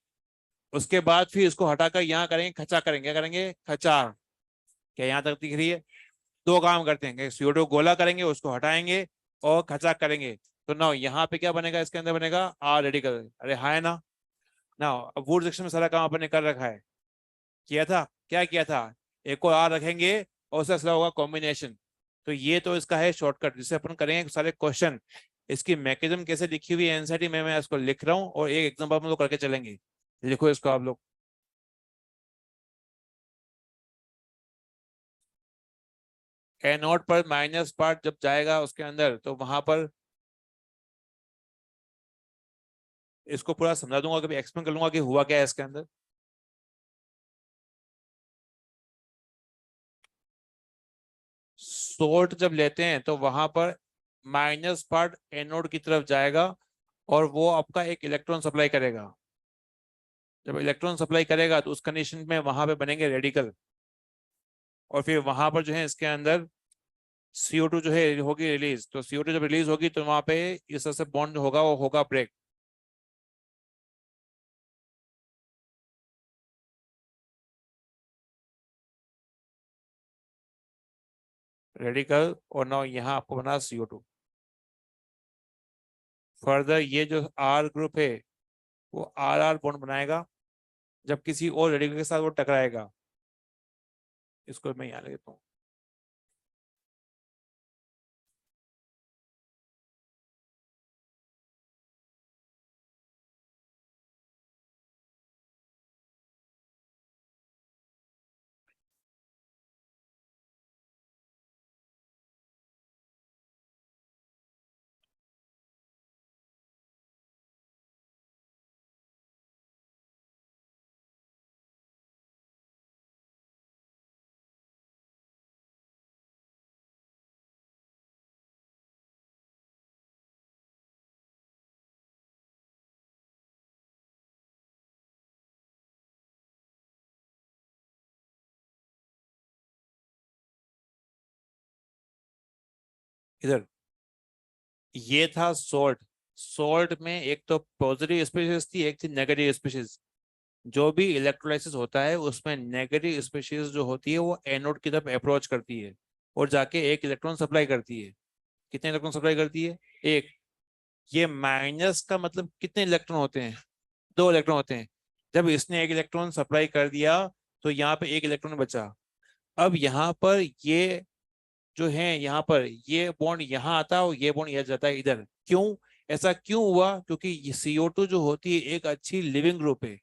उसके बाद फिर इसको हटाकर यहाँ करेंगे, खचा करेंगे, क्या करेंगे? खचा। क्या यहाँ तक दिख रही है? दो काम करते हैं, CO2 गोला करेंगे, उसको हटाएंगे और खचा करेंगे। तो ना यहाँ पे क्या बनेगा, इसके अंदर बनेगा R रेडिकल। अरे हाँ, है ना? ना अब वुड सेक्शन में सारा काम अपने कर रखा है, किया था, क्या किया था? एक और R रखेंगे और उसका असला होगा कॉम्बिनेशन। तो ये तो इसका है शॉर्टकट जिससे अपन करेंगे सारे क्वेश्चन। इसकी मैकेनिज्म कैसे लिखी हुई है एनसीईआरटी में, मैं इसको लिख रहा हूँ और एक एग्जांपल हम लोग करके चलेंगे। लिखो इसको आप लोग। एनोड पर माइनस पार्ट जब जाएगा उसके अंदर तो वहां पर इसको पूरा समझा दूंगा, कभी एक्सप्लेन कर लूंगा कि हुआ क्या है इसके अंदर। सोर्ट जब लेते हैं तो वहां पर माइनस पार्ट एनोड की तरफ जाएगा और वो आपका एक इलेक्ट्रॉन सप्लाई करेगा। जब इलेक्ट्रॉन सप्लाई करेगा तो उस कंडीशन में वहां पे बनेंगे रेडिकल। और फिर वहां पर जो है इसके अंदर CO2 जो है होगी रिलीज, तो CO2 जब रिलीज होगी तो वहां पे इस तरह से बॉन्ड जो होगा वो होगा ब्रेक। रेडिकल, और नाउ यहाँ आपको बना CO2। फर्दर ये जो R ग्रुप है वो RR बॉन्ड बनाएगा जब किसी और रेडिकल के साथ वो टकराएगा। इसको मैं यहाँ लेता हूँ। इधर ये था सोल्ट। सोल्ट में एक तो पॉजिटिव स्पीशीज थी, एक थी नेगेटिव स्पीशीज। जो भी इलेक्ट्रोलाइसिस होता है उसमें नेगेटिव स्पीशीज जो होती है वो एनोड की तरफ अप्रोच करती है और जाके एक इलेक्ट्रॉन सप्लाई करती है। कितने इलेक्ट्रॉन सप्लाई करती है? एक। ये माइनस का मतलब कितने इलेक्ट्रॉन होते हैं? दो इलेक्ट्रॉन होते हैं। जब इसने एक इलेक्ट्रॉन सप्लाई कर दिया तो यहाँ पे एक इलेक्ट्रॉन बचा। अब यहाँ पर ये जो है, यहाँ पर ये बॉन्ड यहाँ आता है और ये बॉन्ड यहाँ जाता है इधर। क्यों? ऐसा क्यों हुआ? क्योंकि ये CO2 जो होती है एक अच्छी लिविंग ग्रुप है।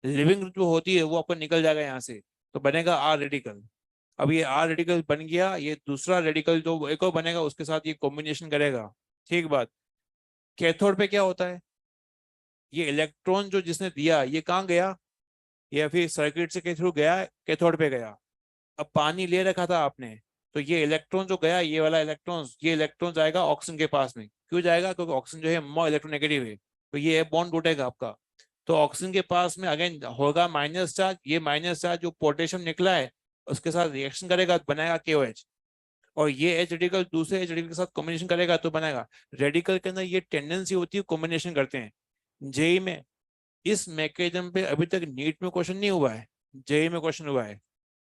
लिविंग ग्रुप जो होती है वो आपको निकल जाएगा यहाँ से, तो बनेगा R रेडिकल। अब ये R रेडिकल बन गया, ये दूसरा रेडिकल जो एक और बनेगा उसके साथ ये कॉम्बिनेशन करेगा। ठीक बात। कैथोड पे क्या होता है? ये इलेक्ट्रॉन जो जिसने दिया ये कहाँ गया? या फिर सर्किट से के थ्रू गया, कैथोड पे गया। अब पानी ले रखा था आपने, तो ये इलेक्ट्रॉन जो गया, ये वाला इलेक्ट्रॉन, ये इलेक्ट्रॉन जाएगा ऑक्सीजन के पास में। क्यों जाएगा? क्योंकि ऑक्सीजन जो है मोर इलेक्ट्रोनेगेटिव है, तो ये बॉन्ड टूटेगा आपका। तो ऑक्सीजन के पास में अगेन होगा माइनस चार्ज, ये माइनस चार्ज जो पोटेशियम निकला है उसके साथ रिएक्शन करेगा तो बनाएगा KOH। और ये H रेडिकल दूसरे H रेडिकल के साथ कॉम्बिनेशन करेगा तो बनाएगा। रेडिकल के अंदर ये टेंडेंसी होती है कॉम्बिनेशन करते हैं। जेई में इस मैकेनिज्म पे अभी तक नीट में क्वेश्चन नहीं हुआ है, जेई में क्वेश्चन हुआ है।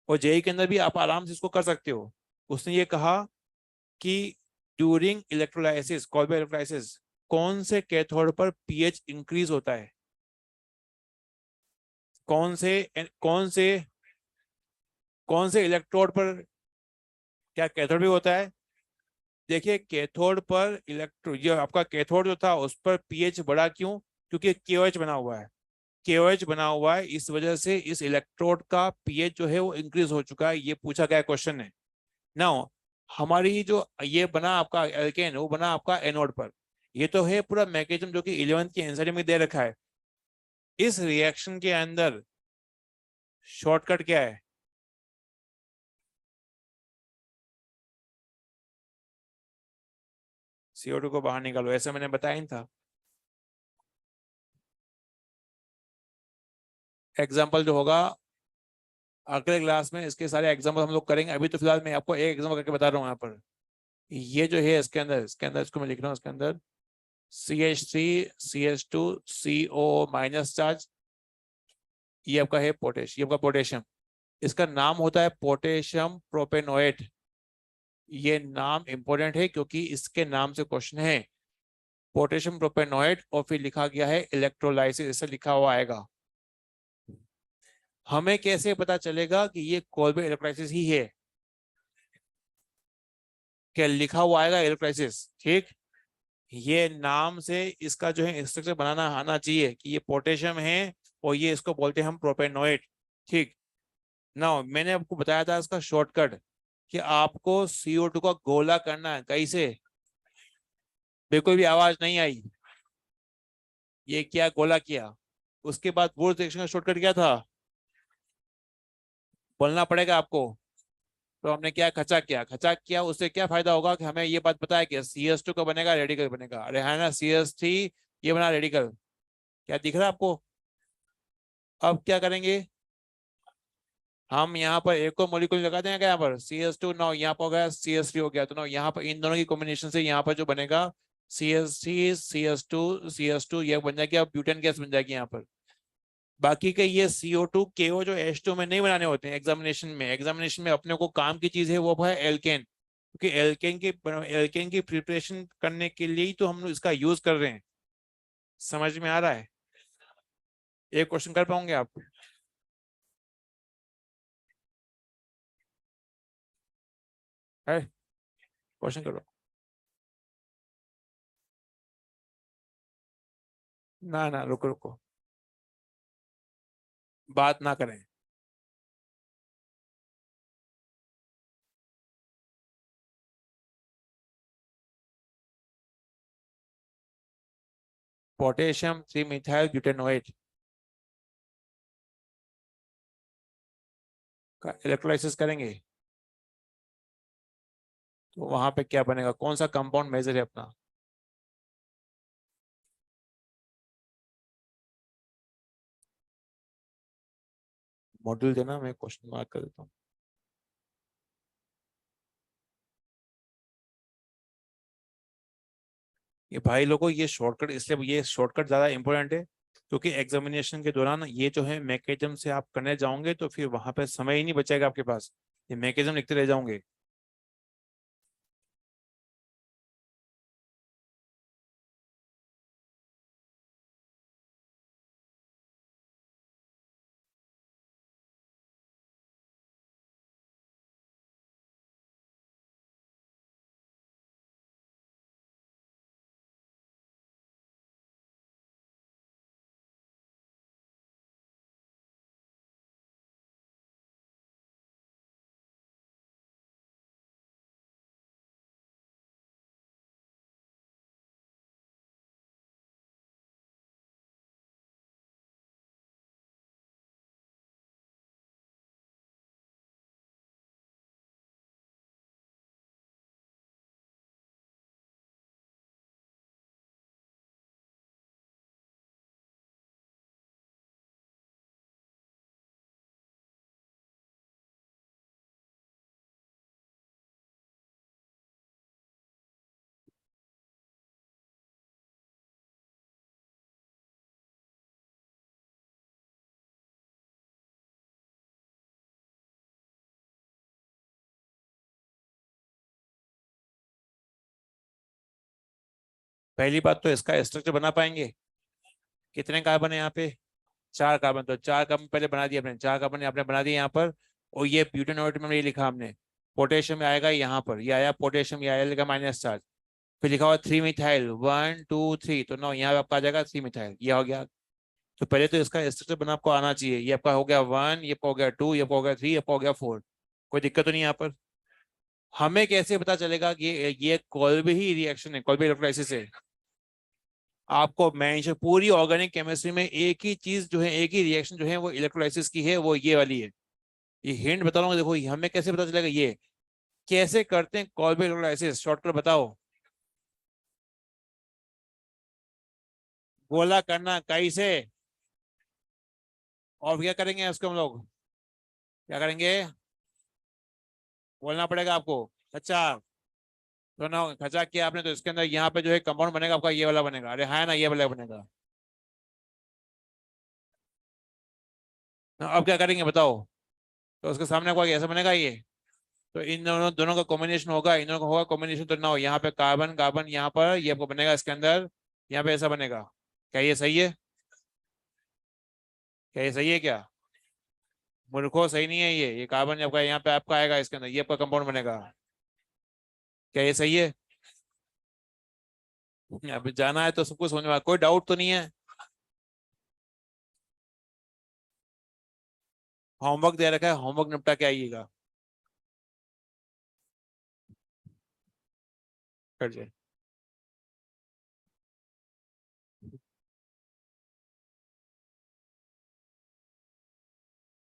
और जेई के अंदर भी आप आराम से इसको कर सकते हो। उसने ये कहा कि ड्यूरिंग इलेक्ट्रोलाइसिस, कोलबे इलेक्ट्रोलाइसिस, कौन से कैथोड पर पीएच इंक्रीज होता है? कौन से कौन से कौन से इलेक्ट्रोड पर क्या कैथोड भी होता है? देखिए कैथोड पर इलेक्ट्रो, ये आपका कैथोड जो था उस पर पीएच बढ़ा, क्यों? क्योंकि केओएच बना हुआ है। केओएच बना हुआ है, इस वजह से इस इलेक्ट्रोड का पीएच जो है वो इंक्रीज हो चुका है। ये पूछा गया क्वेश्चन है। नाउ हमारी जो ये बना आपका एल्केन, वो बना आपका एनोड पर। ये तो है पूरा मैकेनिज्म जो कि 11th के आंसर में दे रखा है। इस रिएक्शन के अंदर शॉर्टकट क्या है? CO2 को बाहर निकालो, ऐसा मैंने बताया नहीं था? एग्जाम्पल जो होगा अगले क्लास में, इसके सारे एग्जाम्पल हम लोग करेंगे। अभी तो फिलहाल मैं आपको एक एग्जाम्पल करके बता रहा हूँ यहाँ पर। ये जो है इसके अंदर इसको मैं लिख रहा हूँ, इसके अंदर CH3 CH2CO माइनस चार्ज। ये आपका है ये आपका पोटेशियम। इसका नाम होता है पोटेशियम प्रोपेनोएट। ये नाम इंपॉर्टेंट है क्योंकि इसके नाम से क्वेश्चन है। पोटेशियम प्रोपेनोएट और फिर लिखा गया है इलेक्ट्रोलाइसिस, ऐसे लिखा हुआ आएगा। हमें कैसे पता चलेगा कि ये कोलबे इलेक्ट्रोलाइसिस ही है? क्या लिखा हुआ आएगा इलेक्ट्रोलाइसिस, ठीक। ये नाम से इसका जो है स्ट्रक्चर बनाना आना चाहिए कि ये पोटेशियम है और ये इसको बोलते हैं हम प्रोपेनोएट, ठीक। ना मैंने आपको बताया था इसका शॉर्टकट कि आपको CO2 का गोला करना है। कैसे? बिल्कुल भी आवाज नहीं आई। ये क्या गोला किया, उसके बाद बोर्ड सेक्शन का शॉर्टकट क्या था? बोलना पड़ेगा आपको। तो हमने क्या खचा किया, उससे क्या फायदा होगा कि हमें ये बात पता है कि CS2 का बनेगा रेडिकल बनेगा, अरे है ना, CS3 ये बना रेडिकल। क्या दिख रहा है आपको? अब क्या करेंगे? हम यहाँ पर एक को मॉलिक्यूल लगा देंगे यहाँ पर CS2, नो यहाँ पर हो गया CS3 हो गया, तो नो यहाँ पर इन दोनों की कॉम्बिनेशन से यहाँ पर जो बनेगा CS3 CS2 ये बन जाएगी, अब ब्यूटेन गैस बन जाएगी यहाँ पर। बाकी के ये CO2 KO जो H2 में नहीं बनाने होते हैं एग्जामिनेशन में अपने को काम की चीज है वो है एल्केन, क्योंकि एल्केन की प्रिपरेशन करने के लिए ही तो हम लोग इसका यूज कर रहे हैं। समझ में आ रहा है? एक क्वेश्चन कर पाओगे आप? है, क्वेश्चन करो। ना ना, रुको रुको, बात ना करें। पोटेशियम 3 मिथाइल ब्यूटेनोएट का इलेक्ट्रोलाइसिस करेंगे तो वहां पे क्या बनेगा, कौन सा कंपाउंड मेजर है अपना? मॉड्यूल देना, मैं क्वेश्चन मार्क कर देता हूँ। ये भाई लोगों, ये शॉर्टकट इसलिए ये शॉर्टकट ज्यादा इंपॉर्टेंट है क्योंकि एग्जामिनेशन के दौरान ये जो है मैकेनिज्म से आप करने जाओगे तो फिर वहां पे समय ही नहीं बचेगा आपके पास, ये मैकेनिज्म लिखते रह जाओगे। पहली बात तो इसका स्ट्रक्चर बना पाएंगे? कितने कार्बन है यहाँ पे? 4 कार्बन, तो 4 कार्बन पहले बना दिए आपने, 4 कार्बन आपने बना दिए यहाँ पर। और ये ब्यूटेनोएट में ये लिखा हमने, पोटेशियम आएगा यहाँ पर, ये आया पोटेशियम, ये आया लिखा माइनस चार्ज, फिर लिखा हुआ 3 मिथाइल 1 2 3, तो नो यहाँ पे आपका आ जाएगा 3 मिथाइल, ये हो गया। तो पहले तो इसका स्ट्रक्चर बना आपको आना चाहिए, ये आपका हो गया 1, ये आपका हो गया 2, ये आपका हो गया 3, ये आपका हो गया 4। कोई दिक्कत तो नहीं यहाँ पर। हमें कैसे पता चलेगा कि ये कोल्बे ही रिएक्शन है, कोल्बे इलेक्ट्रोलाइसिस है? आपको मैं पूरी ऑर्गेनिक केमिस्ट्री में एक ही चीज जो है, एक ही रिएक्शन जो है वो इलेक्ट्रोलाइसिस की है, वो ये वाली है। ये हिंट बता रहा हूँ, देखो हमें कैसे पता चलेगा ये कैसे करते हैं कोल्बे इलेक्ट्रोलाइसिस, शॉर्टकट बताओ। गोला करना कैसे, और क्या करेंगे उसको हम लोग, क्या करेंगे, बोलना पड़ेगा आपको। अच्छा, तो ना खचा किया आपने, तो इसके अंदर यहाँ पे जो है कंपाउंड बनेगा आपका, ये वाला बनेगा, अरे हाँ ना, ये वाला बनेगा ना। अब क्या करेंगे बताओ, तो उसके सामने आपका ऐसा बनेगा ये। तो इन दोनों दोनों का कॉम्बिनेशन होगा, इन दोनों का होगा कॉम्बिनेशन, तो ना हो यहाँ पे कार्बन कार्बन, यहाँ पर ये आपको बनेगा इसके अंदर, यहाँ पे ऐसा बनेगा। क्या ये सही है? क्या ये सही है क्या? मूर्खों सही नहीं है ये कार्बन आपका यहाँ पे आपका आएगा इसके अंदर, ये आपका कंपाउंड बनेगा। क्या ये सही है? अभी जाना है तो सब कुछ होने वाला, कोई डाउट तो नहीं है? होमवर्क दे रखा है, होमवर्क निपटा के आइएगा। कर